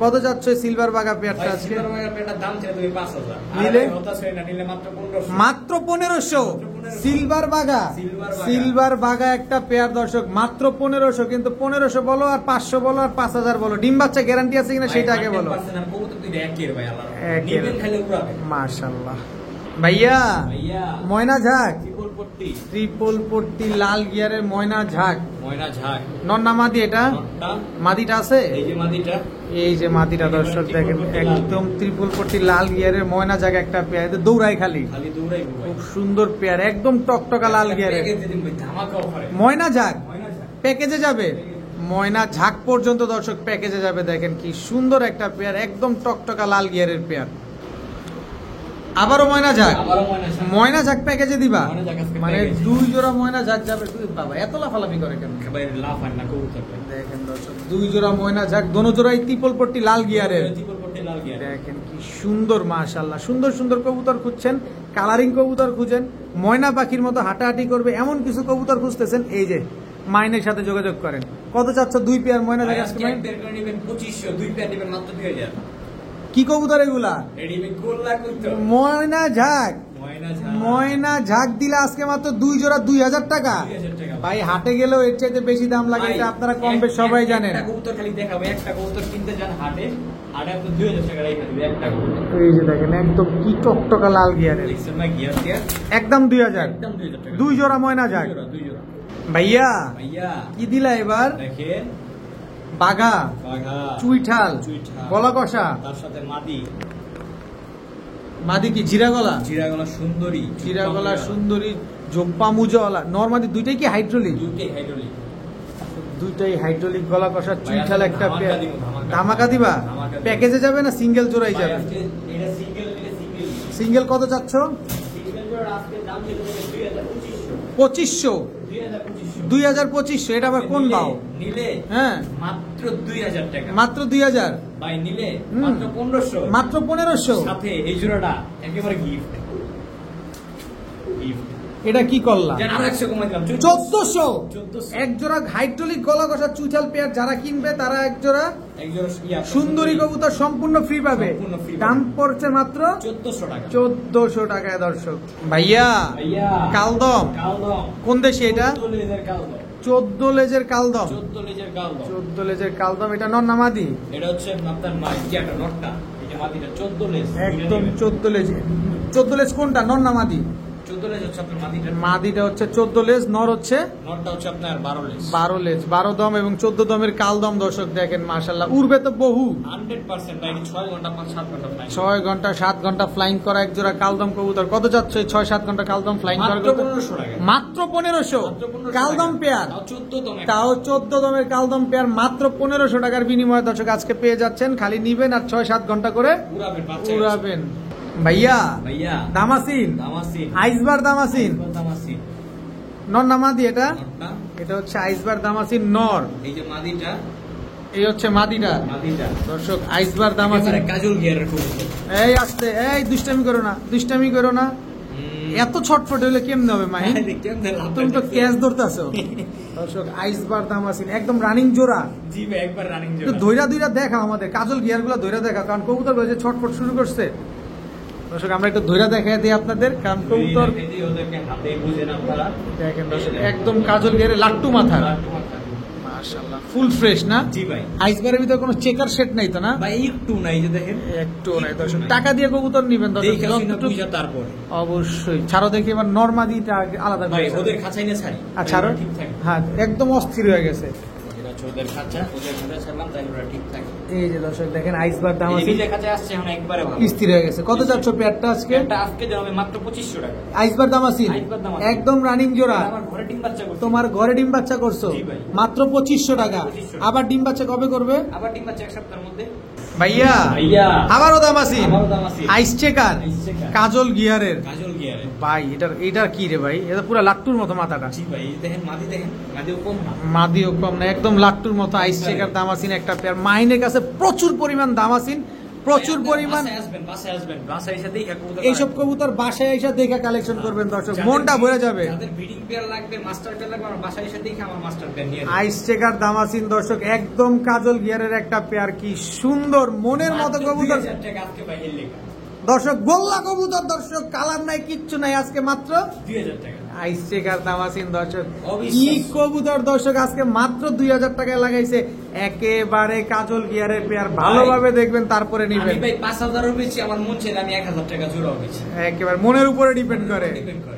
কত যাচ্ছে সিলভার বাগা পেয়ারটা আজকে? সিলভার বাগা পেয়ারটার দাম ছিল 5000, নিলে নিলে মাত্র 1500। সিলভার বাগা একটা পেয়ার দর্শক মাত্র 1500। কিন্তু 1500 বলো আর 500 বলো আর 5000 বলো, ডিম বাচ্চা গ্যারান্টি আছে কিনা সেটা আগে বলো। মাশাআল্লাহ ভাইয়া ময়না ঝাঁক ট্রিপল পট্টি লাল গিয়ারের ময়না ঝাঁক। নন্না মাদি, এটা মাদিটা আছে। এই যে মাদিটা দর্শক দেখেন, একদম ট্রিপল পট্টি লাল গিয়ারের ময়না ঝাঁক একটা পেয়ার। দৌড়াই খালি, খুব সুন্দর পেয়ার, একদম টকটকা লাল গিয়ারের ময়না ঝাঁক। প্যাকেজে যাবে ময়না ঝাঁক পর্যন্ত দর্শক, প্যাকেজে যাবে। দেখেন কি সুন্দর একটা পেয়ার, একদম টকটকা লাল গিয়ারের পেয়ার। আবারও ময়না ঝাঁক প্যাকেজে দিবা? মানে 2 জোড়া ময়না ঝাঁক যাবে। বাবা এত লাফালাফি করে কেন? দেখেন দর্শক 2 জোড়া ময়না ঝাঁক, দোনো জোড়াই ট্রিপল পট্টি লাল গিয়ারের। দেখেন কি সুন্দর মাশাআল্লাহ। সুন্দর কবুতর খুঁজছেন, কালারিং কবুতর খুঁজেন, ময়না পাখির মতো হাঁটাহাঁটি করবে এমন কিছু কবুতর খুঁজতেছেন, এই যে মাইনের সাথে যোগাযোগ করেন। কত চাচ্ছ 2 পেয়ার ময়না ঝাঁক? 2500, 2 পেয়ার নেবেন মাত্র 2000। কি কবুতর এগুলা? ময়না ঝাঁক ময়না ঝাঁক দিলে আজকে মাত্র 2 জোড়া 2000 টাকা। 2000 টাকা ভাই হাটে গেলেও এর চাইতে বেশি দাম লাগে, এটা আপনারা কম বেশ সবাই জানেন। একটা কবুতর খালি দেখাবো, একটা কবুতর কিনতে যান হাটে আপনি 2000 টাকা রেখে দিবেন একটা কবুতর। এই যে দেখেন একদম কি টকটকা লাল গিয়ারের, দেখছেন না গিয়ার টিয়ার একদম 2000, একদম 2000 টাকা 2 জোড়া ময়না ঝাঁক। 2 জোড়া ভাইয়া ভাইয়া কি দিলা এবার? দেখেন বাঘা, বাঘা, চুইঠাল, চুইঠাল, গলা কষা, তার সাথে মাদি। মাদি কি জিরা গলা? জিরা গলা সুন্দরী, জিরা গলা সুন্দরী, জোপ্পা মুজাওয়ালা, নরমাদি দুইটাই কি হাইড্রোলিক? দুইটাই হাইড্রোলিক, দুইটাই হাইড্রোলিক গলা কষা চুইঠাল একটা ধামাকা পেয়ার। দিব, ধামাকা। ধামাকা দিবা? ধামাকা দিব। প্যাকেজে যাবে না সিঙ্গেল জোড়াই ভাই যাবে? আজকে এটা সিঙ্গেল নিলে সিঙ্গেল, সিঙ্গেল কত চাচ্ছ? সিঙ্গেল জোড়া আজকে দাম ছিল 2500, 2500, 2500, 2500। এটা আবার কোন বাও? নিলে হ্যাঁ মাত্র 2000 টাকা, মাত্র 2000, ভাই নিলে মাত্র 1500, মাত্র 1500। সাথে এই জোড়াটা একেবারে গিফট, গিফট। এটা কি করলা? জান আর 100 কমাই দিলাম 1400। 1400 এক জোড়া হাইড্রোলিক গলা কষা চুইঠাল পেয়ার যারা কিনবে তারা এক জোড়া এক জোড়া সুন্দরী কবুতর সম্পূর্ণ ফ্রি পাবে। সম্পূর্ণ free পাবে। দাম পড়ছে মাত্র 1400 টাকা। 1400 টাকায় দর্শক। ভাইয়া ভাইয়া কালদম কালদম, কোন দেশে এটা? 14 লেজের কালদম, 14 লেজের কালদম। 14 লেজের কালদম। 14 লেজের কালদম, এটা নর নামাদি? এটা হচ্ছে আপনার মাইকিয়াটা নটটা, এটা মাদিটা 14 লেজ, একদম 14 লেজ। 14 লেজ কোনটা, নর নামাদি? 14 লেজ হচ্ছে আপনার মাদিটা, মাদিটা হচ্ছে 14 লেজ, নর হচ্ছে নটটা হচ্ছে আপনার 12 লেজ। 12 লেজ, 12 দম এবং 14 দমের কালদম। দর্শক দেখেন মাশাআল্লাহ, উড়বে তো বহু। 100% ভাই 6 ঘন্টা 5-7 ঘন্টা ফ্লাইং, 6 ঘন্টা 7 ঘন্টা ফ্লাইং করা এক জোড়া কালদম কবুতর। কত যাচ্ছে 6-7 ঘন্টা কালদম ফ্লাইং করা? মাত্র 1500 টাকা, মাত্র 1500 মাত্র 1500 কালদম টাকা। পেয়ার, তাও 14 দমে, তাও 14 দমের কালদম পেয়ার মাত্র 1500 টাকার বিনিময়ে দর্শক আজকে পেয়ে যাচ্ছেন। খালি নিবেন আর 6-7 ঘন্টা করে উড়াবেন বাচ্চা উড়াবেন। ভাইয়া ভাইয়া দামাসিন, দামাসিন, আইসবার দামাসিন, দামাসিন নর না মাদি? এটা নটটা, এটা হচ্ছে আইসবার দামাসিন নর, এই যে মাদিটা, এই হচ্ছে মাদিটা। মাদিটা দর্শক আইসবার দামাসিন। একেবারে কাজল গিয়ারের কবুতর। এই আসতে, এই দুষ্টামি করো না, দুষ্টামি করো না। এত ছটফট হইলে কেমনে হবে মাহি? তুমি তো ক্যাচ ধরতেছো। দর্শক আইসবার দামাসিন একদম রানিং জোড়া। জি ভাই একবার রানিং একটু ধৈরা ধৈরা দেখা আমাদের কাজল গিয়ার গুলা ধৈরা দেখা, কারণ কবুতর যে ছটফট শুরু করছে। দর্শক আমরা একটু ধৈরা দেখাই দিই আপনাদের, কারণ কবুতর ওদেরকে হাতে বুঝেন আপনারা, দেখেন দর্শক একদম কাজল গিয়ারে লাট্টু মাথা। মাশাআল্লাহ ফুল ফ্রেশ না? জি ভাই। আইসবারের ভিতরে কোনো চেকার সেট নাই তো না? ভাই একটু নাই, যে দেখেন একটু নাই দর্শক। টাকা দিয়ে কবুতর নিবেন দর্শক, দেখা শুনে বুঝা তারপর অবশ্যই ছাড়ো। দেখি এবার নরমাদিটা আলাদা ভাই করে ওদের খাঁচাই না ছাড়ি, আর ছাড়ো। ঠিক থাকে। হ্যাঁ একদম অস্থির হয়ে গেছে। এটা হচ্ছে ওদের খাঁচা, ওদের খাঁচা ছাড়লাম তাই ওরা ঠিক থাকে। এই যে দর্শক দেখেন আইসবার দাম আছে, নিজে খাঁচা আসছে এখন একবারে ভালো স্থির হয়ে গেছে। কত যাচ্ছ পেয়ারটা আজকে? এটা আজকে যাবে মাত্র 2500 টাকা। আইসবার দাম আছে আইসবার দাম আছে। একদম রানিং জোড়া। আমার ঘরে ডিম বাচ্চা করছে, তোমার ঘরে ডিম বাচ্চা করছো জি ভাই। মাত্র 2500 টাকা। 2500 আবার ডিম বাচ্চা কবে করবে? আবার ডিম বাচ্চা এক সপ্তাহের মধ্যে। ভাইয়া ভাইয়া আবারও দাম আছে, আমারও দাম আছে, আইস চেকার আইস চেকার। কাজল গিয়ারের। কাজল গিয়ারে ভাই এটার কি রে ভাই? এটা পুরো লাট্টুর মতো মাথাটা। জি ভাই, এই দেখেন মাদি, দেখেন মাদিও কম না, মাদিও কম না, একদম লাট্টুর মতো আইস চেকার দামাসিন একটা পেয়ার। মাইনের কাছে প্রচুর পরিমাণ দামাসিন, প্রচুর পরিমাণ। বাসায় আসবেন বাসায় এসে দেখে কবুতর, এইসব কবুতর বাসায় এসে দেখে কালেকশন করবেন দর্শক, মনটা ভরে যাবে। যাদের ব্রিডিং পেয়ার লাগবে, মাস্টার পেয়ার লাগবে, আমার বাসায় এসে দেখে আমার মাস্টার পেয়ার নিয়ে আইস চেকার দামাসিন দর্শক একদম কাজল গিয়ারের একটা পেয়ার। কি সুন্দর মনের মতো কবুতর 2000 টাকা আজকে ভাই এর লেখা দর্শক, গোল্লা কবুতর দর্শক, কালার নাই কিচ্ছু নাই, আজকে মাত্র 2000 টাকা। আইস চেকার দামাসিন দর্শক। অবিশ্বাস্য। কি কবুতর দর্শক, আজকে মাত্র 2000 টাকায় লাগাইছে। একেবারে কাজল গিয়ারের পেয়ার, ভালোভাবে দেখবেন তারপরে আমি নিবেন। ভাই 5000 বেচি, আমার মন চাইলে আমি 1000 টাকা জোড়াও বেচি, একেবারে মনের উপরে ডিপেন্ড করে। ডিপেন্ড করে।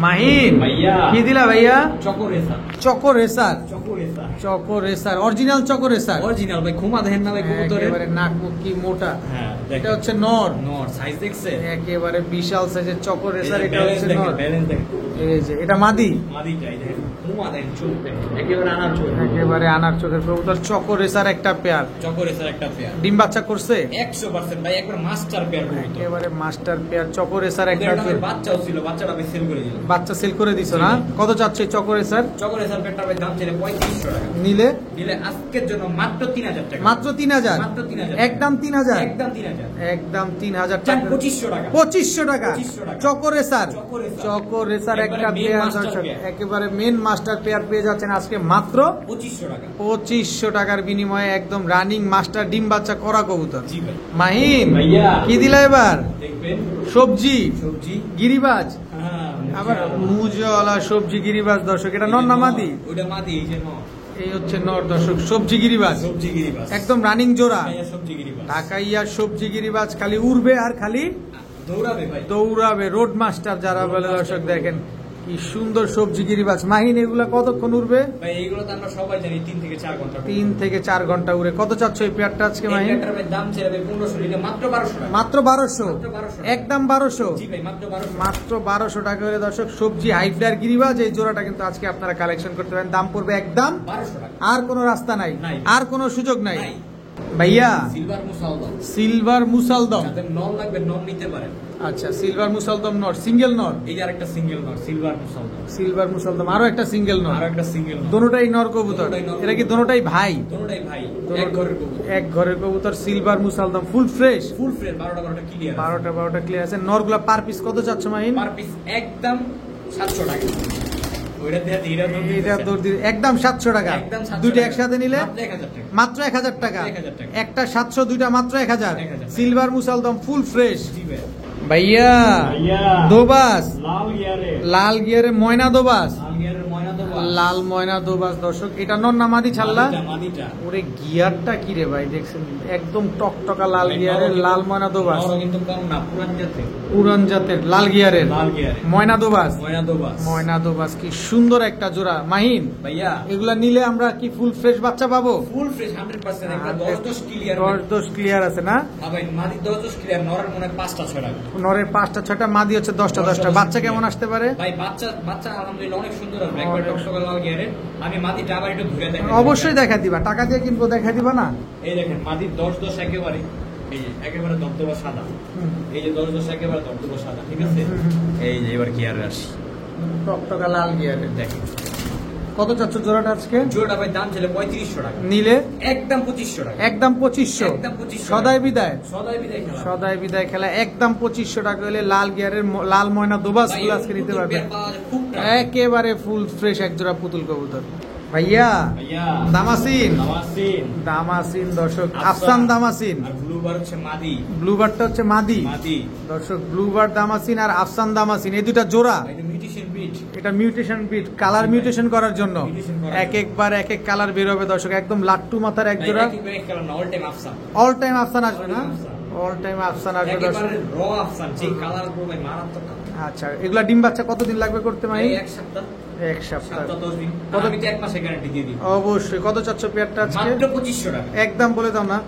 মাহিন ভাইয়া কি দিলা ভাইয়া? Choco racer, choco racer, choco racer choco racer original choco racer. Original ভাই, ঘুমা দেখেন না ভাই কবুতরের, একেবারে নাক মুখ কি মোটা। হ্যাঁ এটা দেখেন হচ্ছে নর, নর সাইজ দেখছেন, একেবারে বিশাল সাইজের চকো রেসার। এটা ব্যালেন্স হচ্ছে দেখেন, নর। ব্যালেন্স দেখেন, এই যে এটা মাদি, মাদিটাই দেখেন, ঘুমা দেখেন, চোখ দেখেন, একেবারে আনার চোখ, একেবারে আনার চোখের কবুতর। চকো রেসার একটা পেয়ার, চকো রেসার একটা পেয়ার, ডিম বাচ্চা করছে 100% ভাই, একবার মাস্টার পেয়ার কবুতর। একেবারে মাস্টার পেয়ার চকো রেসার একটা ওদের নামে পেয়ার। বাচ্চাও ছিল, বাচ্চাটা আমি সেল করে দিলাম। বাচ্চা সেল করে দিছো না? কত চাচ্ছে চকরে স্যার? চকরে স্যার পেটটার দাম ছিল 3500 টাকা। নিলে আজকের জন্য মাত্র 3000 টাকা। মাত্র 3000? মাত্র 3000। একদম 3000? একদম 3000। একদম 3000 টাকা। 2500 টাকা। 2500 টাকা। 2500 টাকা। চকরে স্যার? চকরে চকরে স্যার। স্যার একটা পেয়ার দর্শক, একেবারে মেন মাস্টার পেয়ার পেয়ে যাচ্ছেন আজকে মাত্র 2500 টাকা। 2500 টাকার বিনিময়ে একদম রানিং মাস্টার ডিম বাচ্চা করা কবুতর। জি ভাই। মাহিন ভাইয়া কি দিলা এবার? দেখবেন সবজি সবজি গিরিবাজ, হ্যাঁ আবার মুজওয়ালা সবজি গিরিবাজ দর্শক। এটা নর না মাদি? ওটা মাদি, এই যে নর। এই হচ্ছে নর দর্শক, সবজি গিরিবাজ সবজি গিরিবাজ একদম রানিং জোড়া। ভাইয়া সবজি গিরিবাজ। ঢাকাইয়া সবজি গিরিবাজ খালি উড়বে আর খালি দৌড়াবে ভাই। দৌড়াবে, রোড মাস্টার যারা বলে দর্শক। দেখেন কি সুন্দর সবজি গিরিবাজ। মাহিন এগুলা কতক্ষণ উড়বে? ভাই এইগুলো তো আমরা সবাই জানি 3 থেকে 4 ঘন্টা। 3 থেকে 4 ঘন্টা উড়ে। কত চাচ্ছ এই পেয়ারটা আজকে মাহিন? এই পেয়ারটার দাম ছিল 1500, এটা মাত্র 1200 টাকা। মাত্র 1200? মাত্র 1200 একদম 1200? জি ভাই মাত্র 1200। মাত্র 1200 টাকা হলে দর্শক সবজি হাইফ্লার গিরিবাজ এই জোড়াটা কিন্তু আজকে আপনারা কালেকশন করতে পারেন। দাম পড়বে একদম 1200 টাকা। আর কোনো রাস্তা নাই, নাই। আর কোনো সুযোগ নাই। নাই। ভাইয়া সিলভার মুসালদম। সিলভার মুসালদম, যাদের নন লাগবে নন নিতে পারেন। আচ্ছা সিলভার মুসালদম নর, সিঙ্গেল নর? এই যে আরেকটা সিঙ্গেল নর সিলভার মুসালদম। সিলভার মুসালদম আরো একটা সিঙ্গেল নর, আর একটা সিঙ্গেল নর। দোনোটাই নর কবুতর? দোনোটাই নর। এরা কি দোনোটাই ভাই? দোনোটাই ভাই, এক ঘরের কবুতর। এক ঘরের কবুতর, সিলভার মুসালদম ফুল ফ্রেশ, ফুল ফ্রেশ, 12টা ক্লিয়ার। 12টা ক্লিয়ার আছে। নরগুলা পার পিস কত চাচ্ছ মাহিন? পার পিস একদম 700 টাকা। ওইটা দিয়ে এটা দৌড় দিয়ে একদম 700 টাকা। একদম 700 দুইটা টাকা। একসাথে নিলে মাত্র 1000 টাকা। মাত্র 1000 টাকা। 1000 টাকা। একটা 700, দুইটা মাত্র 1000। 1000 সিলভার মুসালদম ফুল ফ্রেশ। জি ভাই। ভাইয়া দোবাস, লাল গিয়ারে। লাল গিয়ারে ময়না দোবাস, লাল গিয়ারের ময়না দোবা। লাল ময়না দোবাস দর্শক। এটা নর না মাদি ছাড়লা? মাদিটা। ওরে গিয়ারটা কি রে ভাই, দেখছেন একদম টকটকা লাল গিয়ারের লাল ময়না দোবাস। নরও কিন্তু কম না, পুরান জাতের। পুরান জাতের লাল গিয়ারের লাল গিয়ারে। ময়না দোবাস। ময়না দোবা। ময়না দোবাস কি সুন্দর একটা জোড়া। মাহিন ভাইয়া এগুলা নিলে আমরা কি ফুল ফ্রেশ বাচ্চা পাবো? Full fresh 100%। একটা 10 ক্লিয়ার। 10 ক্লিয়ার আছে না? হ্যাঁ ভাই, মাদি 10 ক্লিয়ার, নরের মনে হয় 5টা 6টা। নরের 5টা 6টা, মাদি হচ্ছে 10টা 10টা। বাচ্চা কেমন আসতে পারে? ভাই বাচ্চা আলহামদুলিল্লাহ অনেক সুন্দর হবে। একবার টকটকে লাল গিয়ারে। আমি মাদিটা আবার একটু ঘুরে দেখাই। অবশ্যই দেখা দিবা, টাকা দিয়ে কিনবো, দেখা দিবা না? এই দেখেন মাদির 10 একেবারে, এই যে একেবারে দবদবা সাদা। এই যে 10 একেবারে দবদবা সাদা, ঠিক আছে? এই যে এবার গিয়ারে আসি। টকটকা লাল গিয়ারের। দেখেন কত চাচ্ছ জোড়াটা আজকে? জোড়াটা ভাই দাম ছিল 3500 টাকা। নিলে একদম 2500 টাকা। একদম 2500। একদম 2500 সদাই বিদায়, সদাই বিদায় খেলা। সদাই বিদায় খেলা। একদম 2500 টাকা হলে লাল গিয়ারের লাল ময়না দোবাস ভাই, গুলো আজকে নিতে পুতুল পারবে। পেয়ার পাওয়া যায় খুব টাকা। একেবারে ফুল ফ্রেশ এক জোড়া পুতুল কবুতর। ভাইয়া ভাইয়া দামাসিন, নামাসিন। দামাসিন দর্শক, আফসান দামাসিন। আর ব্লুবার হচ্ছে মাদি। ব্লুবারটা হচ্ছে মাদি মাদি। দর্শক। ব্লুবার দামাসিন আর আফসান দামাসিন এই দুটা জোড়া। ভাই এটা মিউটেশন বিট। এটা মিউটেশন বিট, কালার মিউটেশন করার জন্য Mutation করার এক একবার এক এক কালার বের হবে দর্শক। একদম লাট্টু মাথার এক জোড়া। একেবারে খেলা না, অল টাইম আফসান। অল টাইম আফসান আসবে না? আফসান। অল টাইম আফসান আসবে দর্শক। একেবারে র আফসান, যে কালার পুরো ভাই মারাত্মক কালার। আচ্ছা এগুলা ডিম বাচ্চা কতদিন লাগবে করতে মাই? এই এক সপ্তাহ, এক সপ্তাহ। 7-10 দিন। কত- আমি তো 1 মাসের গ্যারান্টি দিয়ে দিই। অবশ্যই। কত চাচ্ছ পেয়ারটা আজকে? মাত্র 2500 টাকা। একদম বলে দাও না।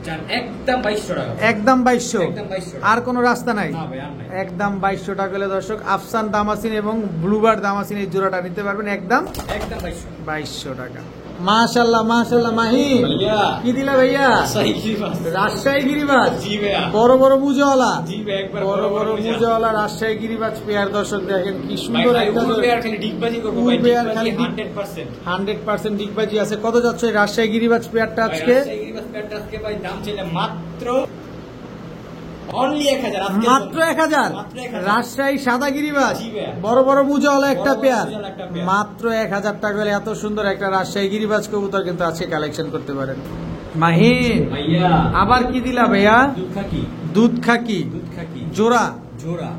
জান একদম 2200 টাকা। একদম 2200? একদম 2200 আর কোনো রাস্তা নাই? না ভাই আর নাই। একদম 2200 টাকা হলে দর্শক আফসান দামাসিন এবং ব্লুবার দামাসিন এই জোড়াটা নিতে পারবেন একদম একদম 2200। 2200 টাকা। মাশাআল্লাহ মাশাআল্লাহ। মাহিন ভাইয়া কি দিলা ভাইয়া? সহি কি বাস। রাজশাহী গিরিবাজ, জি ভাইয়া। বড় বড় মুজওয়ালা। জি ভাই একবার বড় বড় মুজওয়ালা রাজশাহী গিরিবাজ পেয়ার দর্শক। দেখেন কি সুন্দর একটা উড়বে আর খালি ডিগবাজি করব ভাই। উড়বে আর খালি ডিগবাজি 100%। 100% ডিগবাজি আছে। কত যাচ্ছে এই রাজশাহী গিরিবাজ পেয়ারটা আজকে? রাজশাহী গিরিবাজ প্যাটটা আজকে ভাই দাম ছিল মাত্র অনলি 1000 আজকে। মাত্র 1000? মাত্র 1000। রাজশাহী সাদা গিরিবাজ, জি ভাইয়া। বড় বড় মুজওয়ালা একটা বড় বড় পেয়ার, মুজওয়ালা একটা পেয়ার। মাত্র 1000 টাকা হলে এত সুন্দর একটা রাজশাহী গিরিবাজ কবুতর কিন্তু আজকে কালেকশন করতে পারেন। মাহিন ভাইয়া আবার কি দিলা ভাইয়া? দুধ খাকি। দুধ খাকি দুধ খাকি জোড়া। জোড়া।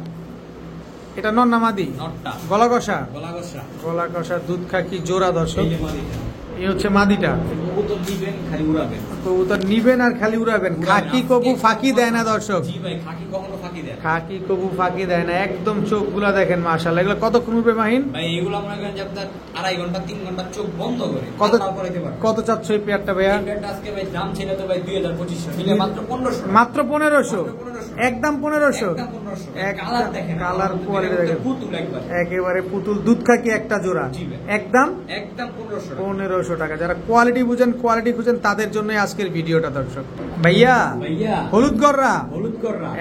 এটা নর না মাদি? নটটা। গলা কষা, গলা কষা। গলা কষা দুধ খাকি জোড়া দর্শক। এই যে মাদিটা। এই হচ্ছে মাদিটা। কবুতর দিবেন খালি উড়াবেন। কবুতর নিবেন আর খালি উড়াবেন। খাকি কবু ফাঁকি দেয় না দর্শক। জি ভাই, খাকি কখনো ফাঁকি দেয় না। খাকি কবু ফাঁকি দেয় না। একদম চোখগুলা দেখেন মাশাআল্লাহ। এগুলো কতক্ষণ উঠবে মাহিন? ভাই এগুলো মনে করেন যে আপনার 2.5 ঘন্টা 3 ঘন্টা চোখ বন্ধ করে কত তাও করাইতে পারবেন। কত চাচ্ছ এই পেয়ারটা ভাইয়া? এই প্যান্টটা আজকে ভাই দাম ছিল তো ভাই 2500, নিলে মাত্র 1500। মাত্র 1500? মাত্র 1500। একদম 1500? একদম 1500। একদম কালার দেখেন, কালার কোয়ালিটি দেখেন। পুতুল একবার। একেবারে পুতুল দুধ খাকি একটা জোড়া। জি ভাই। একদম একদম 1500 টাকা। 1500 টাকা। যারা কোয়ালিটি বুঝেন, কোয়ালিটি খুঁজেন তাদের জন্যই আজকে আজকের ভিডিওটা দর্শক। ভাইয়া ভাইয়া হলুদ গররা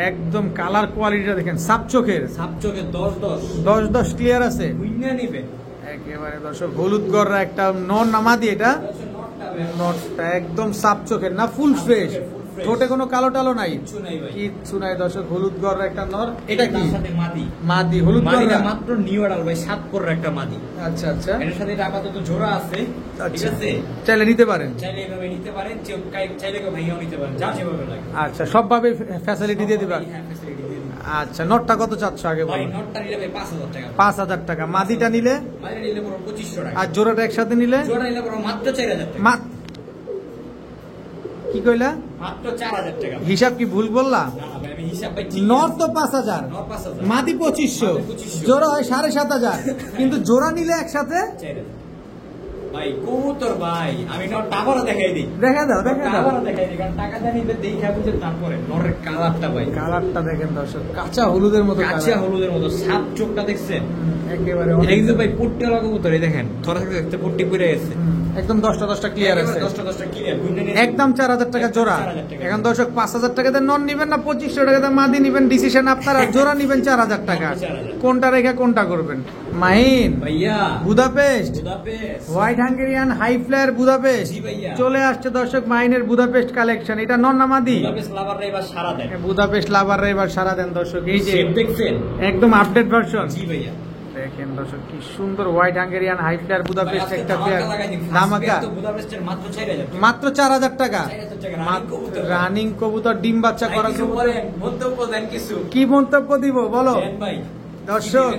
একদম কালার কোয়ালিটিটা দেখেন, সাপ চোখের 10-10 ক্লিয়ার আছে একেবারে দর্শক। হলুদ গররা একটা নর নামাদি, এটা নটটা একদম সাপ চোখের না, ফুল ফ্রেশ, ঠোঁটে কোনো কালো টালো নাই, কিচ্ছু নাই দর্শক। হলুদ গররা একটা নর, এটা কি মাদি? হলুদ গররা মাত্র নিউ অর্ডার ভাই, 7 পরের একটা মাদি। আচ্ছা আচ্ছা, এর সাথে এটা আপাতত জোড়া আছে, ঠিক আছে? চাইলে নিতে পারেন, চাইলে এভাবে নিতে পারেন, চাইলে কেউ ভাইয়াও নিতে পারেন, যা যেভাবে লাগে। আচ্ছা, সবভাবে ফ্যাসিলিটি দিয়ে দিবা। আচ্ছা, নটটা কত চাচ্ছ আগে ভাই? বলো। নটটা নিলে ভাই 5000 টাকা। 5000 টাকা। মাদিটা নিলে? মাদিটা নিলে পুরো 2500 টাকা। আর জোড়াটা একসাথে নিলে? জোড়া নিলে পুরো মাত্র 4000 টাকা। কি কইলা? মাত্র 4000 টাকা। হিসাব কি ভুল বললা? না ভাই, আমি হিসাব ভাই ঠিক। নট তো 5000, নট 5000, মাদি 2500, জোড়া হয় 7500, কিন্তু জোড়া নিলে একসাথে 4000। ভাই কবুতর ভাই, আমি নট আবারও দেখাই দিই। দেখা দাও, দেখা দাও, আবারও দেখাই দিই, কারণ টাকা দিয়ে নিবে দেখা বুঝে তারপরে। নরের কালারটা ভাই, কালারটা দেখেন দর্শক, কাঁচা হলুদের মতো কাঁচা হলুদের মতো, সাপ চোখটা দেখছেন একেবারে। এটা কিন্তু ভাই পট্টি লাগা কবুতর, এই দেখেন থোড়া থেকে দেখতে পট্টি পড়ে গেছে, একদম 10টা ক্লিয়ার আছে, 10টা ক্লিয়ার, একদম 4000 টাকা জোড়া। এখন দর্শক 5000 টাকাতে নন নিবেন না 2500 টাকাতে মাদি নিবেন, ডিসিশন আপনার। আর জোড়া নিবেন 4000 টাকা, কোনটা রেখে কোনটা করবেন? মাহিন ভাইয়া Budapest white Hungarian high flyer Budapest জি ভাইয়া চলে আসছে দর্শক। মাহিনের বুদাপেস্ট কালেকশন, এটা নন না মাদি? বুদাপেস্ট লাভাররা এবার সারা দেন, বুদাপেস্ট লাভাররা এবার সারা দেন দর্শক। এই যে দেখছেন একদম আপডেট ভার্সন। জি ভাইয়া দেখেন দর্শক কি সুন্দর white Hungarian high flyer Budapest একটা পেয়ার, ধামাকা মাত্র 4000 টাকা। রানিং কবুতর, ডিম বাচ্চা করা কবুতর। কি মন্তব্য দিব বলো দর্শক?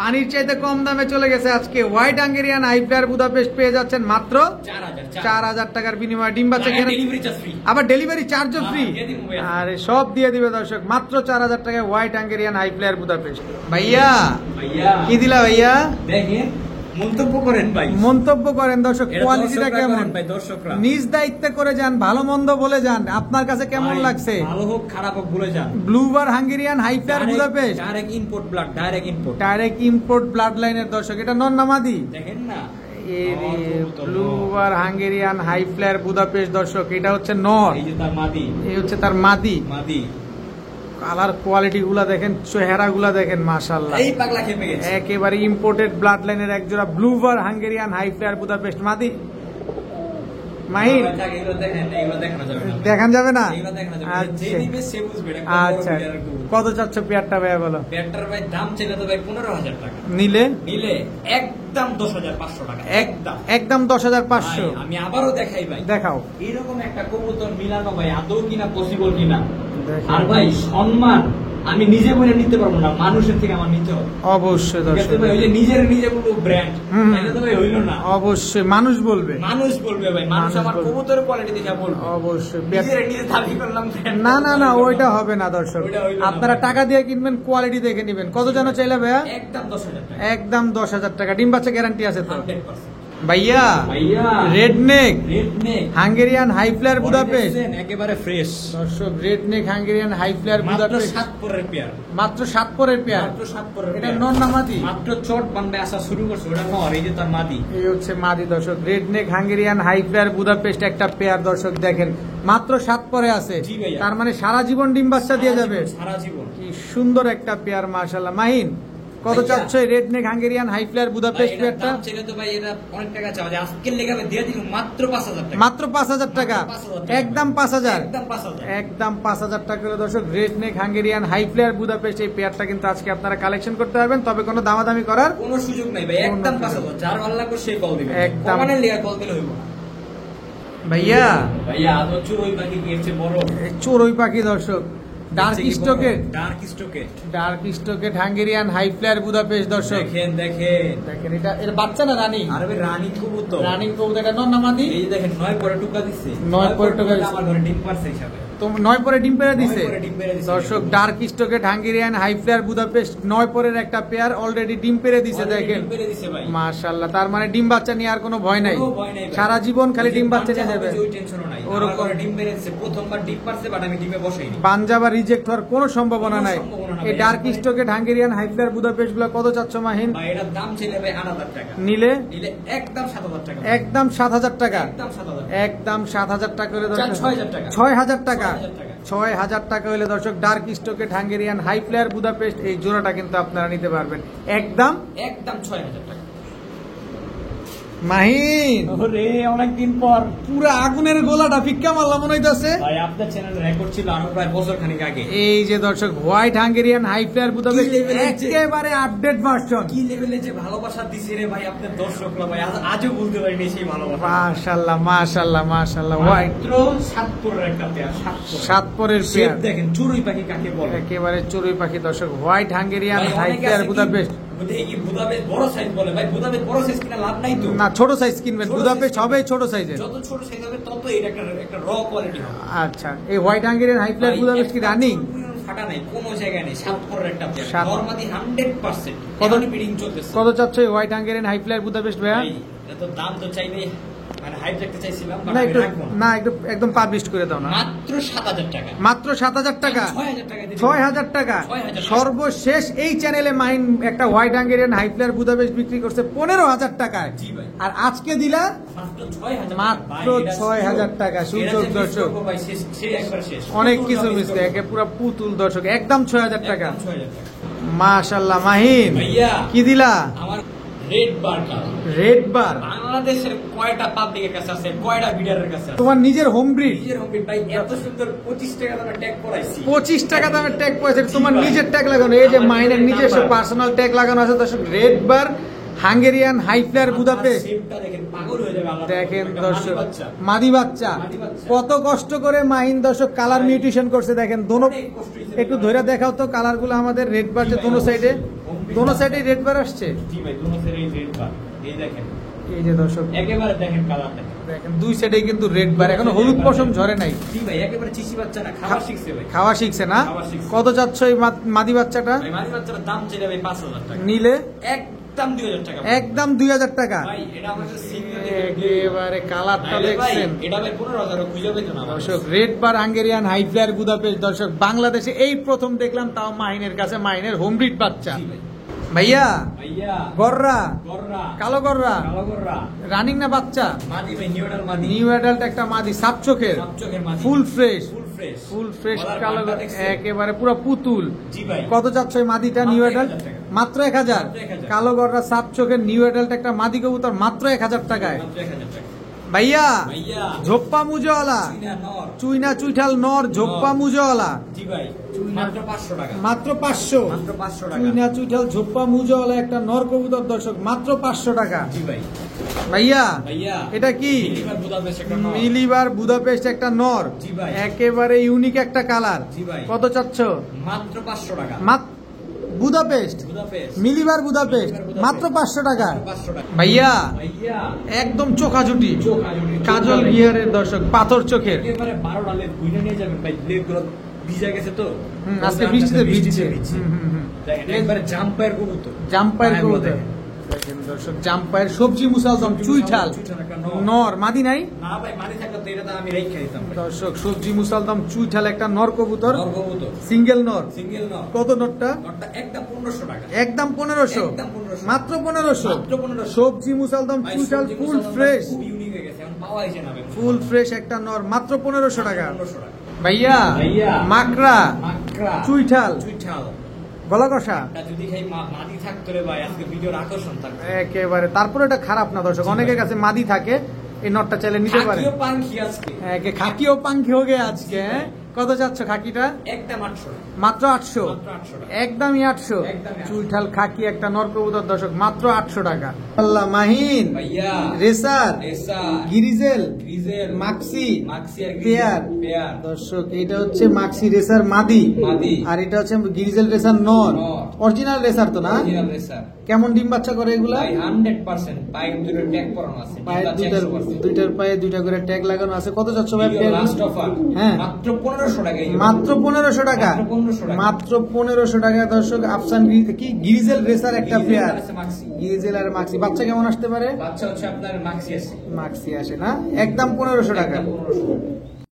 পানির চাইতে কম দামে চলে গেছে আজকে white Hungarian high flyer Budapest, পেয়ে যাচ্ছেন মাত্র 4000 টাকার বিনিময়ে। ডিম বাচ্চা আবার ডেলিভারি চার্জও ফ্রি, আরে সব দিয়ে দিবে দর্শক মাত্র 4000 টাকায় white Hungarian high flyer Budapest. ভাইয়া কি দিলা ভাইয়া? দেখেন মন্তব্য করেন ভাই, মন্তব্য করেন দর্শক, কোয়ালিটিটা কেমন ভাই? দর্শকরা নিজ দায়িত্বে করে যান, ভালো মন্দ বলে যান, আপনার কাছে কেমন লাগছে? ভালো হোক খারাপ হোক বলে যান। Blue bar Hungarian high flyer Budapest, direct import blood, direct import blood লাইনের দর্শক, এটা নন নামাদি। দেখেন না blue bar Hungarian high flyer Budapest দর্শক, এটা হচ্ছে নর, এই যে তার মাদি, এই হচ্ছে তার মাদি। কালার কোয়ালিটি গুলা দেখেন, চেহারা গুলা দেখেন, মাশাআল্লাহ এই পাগলা খেপে গেছে। একেবারে ইম্পোর্টেড ব্লাড লাইনের এক জোড়া ব্লুবার হাঙ্গেরিয়ান হাই ফ্লায়ার বুদাপেস্ট মাদি। মাহিন দেখান যাবে না? আচ্ছা, কত চাচ্ছ পেয়ারটা ভাইয়া বলো? পেয়ারটার ভাই দাম ছিল তো ভাই 15000 টাকা, নিলে একদম 10500 টাকা, একদম 10500। আমি আবারও দেখাই ভাই, দেখাও। এরকম একটা কবুতর মিলানো ভাই আদৌ কিনা পসিবল কিনা। আর ভাই সম্মান আমি নিজে বলে নিতে পারবো না, মানুষের থেকে আমার নিতে হবে অবশ্যই দর্শক। ওই যে নিজে বলবো ব্র্যান্ড, তাহলে তো ভাই হইলো না। অবশ্যই মানুষ বলবে, ভাই মানুষ আমার কবুতরের কোয়ালিটি দেখে বলবে। অবশ্যই নিজে দাবি করলাম না ওইটা হবে না দর্শক। আপনারা টাকা দিয়ে কিনবেন, কোয়ালিটি দেখে নিবেন। কত যেন চাইলে ভাইয়া? একদম 10000 টাকা, একদম 10000 টাকা। ডিম বাচ্চা গ্যারান্টি আছে তো? 100%। ভাইয়া red neck Hungarian high flyer Budapest একেবারে ফ্রেশ দর্শক। Red neck Hungarian high flyer Budapest, 7 পরের পেয়ার, মাত্র 7 পরের পেয়ার, এটা নন না মাদি? মাত্র চট বান্ধে আসা শুরু করছে, ওটা নর, এই যে তার মাদি, এই হচ্ছে মাদি দর্শক। Red neck Hungarian high flyer Budapest একটা পেয়ার দর্শক, দেখেন মাত্র 7 পরে আছে, তার মানে সারা জীবন ডিম বাচ্চা দিয়ে যাবে, সারা জীবন। কি সুন্দর একটা পেয়ার মাশাআল্লাহ। মাহিন কত চাচ্ছ red neck Hungarian high flyer Budapest পেয়ারটা? তো ভাই এটা অনেক টাকা চাওয়া, আজকের লেগে আমি দিয়ে দিলাম মাত্র 5000 টাকা, মাত্র 5000 টাকা, একদম 5000, একদম 5000 টাকা করে দর্শক। Red neck Hungarian high flyer Budapest এই পেয়ারটা কিন্তু আজকে আপনারা কালেকশন করতে পারবেন, তবে কোনো দামাদামি করার কোনো সুযোগ নাই ভাই, একদম 5000। যার ভালো লাগবে সে কল দিবে, একদম কমানের লেগে কল দিলে হইব। ভাইয়া আদৌ চড়ুই পাখি কি এর চেয়ে বড়? চড়ুই পাখি দর্শক, ডার্ক স্টকেট হাঙ্গেরিয়ান হাই ফ্লায়ার বুদাপেস্ট দর্শক। দেখেন এটা বাচ্চা না রানিং? আরে ভাই রানিং কবুতর, এটা নন না মাদি? এই দেখেন 9 পরে টুকা দিছে, 9 পরে টুকা দিছে, আমার ঘরে ডিম পারছে হিসাবে তো 9 পরে ডিম পেড়ে দিছে দর্শক। ডার্ক স্টকেট হাঙ্গেরিয়ান হাই ফ্লায়ার বুদাপেস্ট 9 পরের একটা পেয়ার অলরেডি ডিম পেড়ে দিছে, দেখেন মাশাআল্লাহ। তার মানে ডিম বাচ্চা নিয়ে আর কোনো ভয় নাই, সারা জীবন খালি ডিম বাচ্চা নিয়ে যাবে, ওই টেনশনও নাই। ওরকম ডিম পেড়ে দিছে, প্রথমবার ডিম পারছে, বাট আমি ডিমে বসাইনি। পাঞ্জাবা রিজেক্ট হওয়ার কোনো সম্ভাবনা নাই, এই ডার্ক স্টকেট হাঙ্গেরিয়ান হাই ফ্লায়ার বুদাপেস্ট গুলো কত চাচ্ছ মাহিন? ভাই এটার দাম ছিল ভাই 8000 টাকা। নিলে একদম 7000 টাকা। একদম 7000 টাকা। একদম 7000। একদম 7000 টাকা হলে দর্শক 6000 টাকা। 6000 টাকা। 6000 টাকা হলে দর্শক ডার্ক স্টকেট হাঙ্গেরিয়ান হাই ফ্লায়ার বুদাপেস্ট এই জোড়াটা কিন্তু আপনারা নিতে পারবেন একদম 6000 টাকা। মাহিন ওরে অনেকদিন পর পুরো আগুনের গোলাটা ফিক্কা মারলাম মনে হইতাছে। ভাই আপনার চ্যানেলে রেকর্ড ছিল আরো প্রায় বছর খানিক আগে। এই যে দর্শক white Hungarian high flyer Budapest একেবারে আপডেট ভার্সন। কি লেভেলে যে ভালোবাসা দিছে রে ভাই আপনার দর্শকরা ভাই আজও বলতে পারিনি সেই ভালোবাসা। মাশাআল্লাহ মাশাআল্লাহ মাশাআল্লাহ হোয়াইট মাত্র 7 পরের একটা পেয়ার। 7 পরের পেয়ার দেখেন চড়ুই পাখি কাকে বলে। একেবারে চড়ুই পাখি দর্শক white Hungarian high flyer Budapest. দেখি বুদাপেস্ট বড় সাইজ বলে ভাই বুদাপেস্ট বড় সাইজ কিনা লাভ নাই তো। না ছোট সাইজ কিনবেন বুদাপেস্ট হবে ছোট সাইজের। যত ছোট সাইজ হবে তত এটা একটা র কোয়ালিটি হবে। আচ্ছা এই white Hungarian high flyer Budapest কি রানিং? ফাটা নাই কোনো জায়গায় নেই 7 পরের একটা পেয়ার নরমালি 100% কত বিডিং চলতেছে। কত চাচ্ছ এই white Hungarian high flyer Budapest ভাইয়া? এটা তো দাম তো চাইনি মানে হাইট রাখতে চাইছিলাম না একটু না একটু একদম পাবলিশ করে দাও না। মাত্র 7000 টাকা। মাত্র 7000 টাকা। 6000 টাকা সর্বশেষ এই চ্যানেলে মাইন একটা white Hungarian high flyer Budapest বিক্রি করছে 15000 টাকায়। আর আজকে দিলা মাত্র 6000 টাকা। সুযোগ দর্শক অনেক কিছু মিশছে একে পুরো পুতুল দর্শক একদম 6000 টাকা। মাশাআল্লাহ মাহিন কি দিলা? আমার রেড বার কালার। রেড বার বাংলাদেশের কয়টা পাবলিকের কাছে আছে কয়টা বিডারের কাছে আছে? তোমার নিজের হোম ব্রিড? নিজের হোম ব্রিড ভাই এত সুন্দর 25 টাকা দামে ট্যাগ করাইছি। 25 টাকা দামের ট্যাগ পয়সা তোমার নিজের ট্যাগ লাগানো। এই যে মাইনের নিজস্ব পার্সোনাল ট্যাগ লাগানো আছে দর্শক red bar Hungarian high flyer Budapest. দেখেন দর্শক মাদি বাচ্চা কত কষ্ট করে মাহিন দর্শক কালার মিউটেশন করছে। দেখেন দোনো একটু ধরে দেখাও তো কালার গুলো আমাদের রেড বার যে দোনো সাইডে রেড বার আসছে। জি ভাই দোনো সাইডে রেড বার এই দেখেন এই যে দর্শক একেবারে দেখেন কালারটা দেখেন দুই সাইডে কিন্তু রেড বার এখনো হলুদ পশম ঝরে নাই। জি ভাই একেবারে চিচি বাচ্চা না খাওয়া শিখছে ভাই। খাওয়া শিখছে না? কত চাচ্ছ এই মাদি বাচ্চাটা? ভাই মাদি বাচ্চাটার দাম চাইলে ভাই 5000 টাকা। নিলে একদম 2000 টাকা। একদম 2000 টাকা। ভাই এটা আমাদের সিঙ্গেল একেবারে কালারটা দেখছেন এটা ভাই 15000 খুঁজে পেতো না দর্শক। Red bar Hungarian high flyer Budapest দর্শক বাংলাদেশে এই প্রথম দেখলাম তাও মাহিনের কাছে মাহিনের হোম ব্রিড বাচ্চা। ভাইয়া গররা কালো গররা রানিং না বাচ্চা? মাদি ভাই নিউ অ্যাডাল্ট একটা মাদি সাপ চোখের ফুল ফ্রেশ কালো একেবারে পুরো পুতুল। কত চাচ্ছ এই মাদিটা নিউ অ্যাডাল্ট? মাত্র 1000। কালো গররা সাপ চোখের নিউ অ্যাডাল্ট একটা মাদি কবুতর মাত্র 1000 টাকায়। ভাইয়া ঝোপ্পা মুজোওয়ালা চুইনা চুইঠাল নর ঝোপ্পা মুজোওয়ালা মাত্র 500। চুইনা চুইঠাল ঝোপ্পা মুজোওয়ালা একটা নর কবুতর দর্শক মাত্র 500 টাকা। ভাইয়া এটা কি? মিলিবার বুদাপেস্ট একটা নর একেবারে ইউনিক একটা কালার। কত চাচ্ছ? মাত্র 500 টাকা। বুদাপেস্ট মিলিবার বুদাপেস্ট মাত্র 500 টাকা। ভাইয়া একদম চোখা জুটি কাজল গিয়ারের দর্শক পাথর চোখের আজকে বৃষ্টিতে ভিজছে। জাম্পায়ের কবুতর দর্শক জাম্পায়ের সবজি মুসালদম চুইঠাল নর মাদি নাই দর্শক সবজি মুসালদম চুইঠাল একটা নর কবুতর সিঙ্গেল নর। কত নরটা? একদম 1500 মাত্র 1500। সবজি মুসালদম চুইঠাল ফুল ফ্রেশ একটা নর মাত্র 1500 টাকা। ভাইয়া মাকড়া চুইঠাল গলা কষা একেবারে তারপরে এটা খারাপ না দর্শক অনেকের কাছে মাদি থাকে এই নটটা চাইলে নিতে পারে। খাকিও পাঙ্খি হোগে আজকে। কত চাচ্ছ খাকিটা? মাত্র 800। একদমই 800। চুইঠাল খাকি একটা নর কবুতর দর্শক মাত্র 800 টাকা। আল্লাহ মাহিন রেসার গিরিজেল মাক্সি পেয়ার দর্শক এটা হচ্ছে মাক্সি রেসার মাদি আর এটা হচ্ছে গিরিজেল রেসার নর। অরিজিনাল রেসার তো না? কেমন ডিম বাচ্চা করে এগুলা? 100% পায়ে দুটো ট্যাগ করানো আছে। দুইটার পায়ে দুইটা করে ট্যাগ লাগানো আছে। কত চাচ্ছ ভাই? লাস্ট অফার হ্যাঁ মাত্র 1500 টাকা। মাত্র 1500 টাকা। মাত্র 1500 টাকা দর্শক। আফসান কি গিরিজেল রেসার একটা পেয়ার গিরিজেল আর মাক্সি। বাচ্চা কেমন আসতে পারে? বাচ্চা হচ্ছে আপনার মাক্সি আসে না? একদম 1500 টাকা।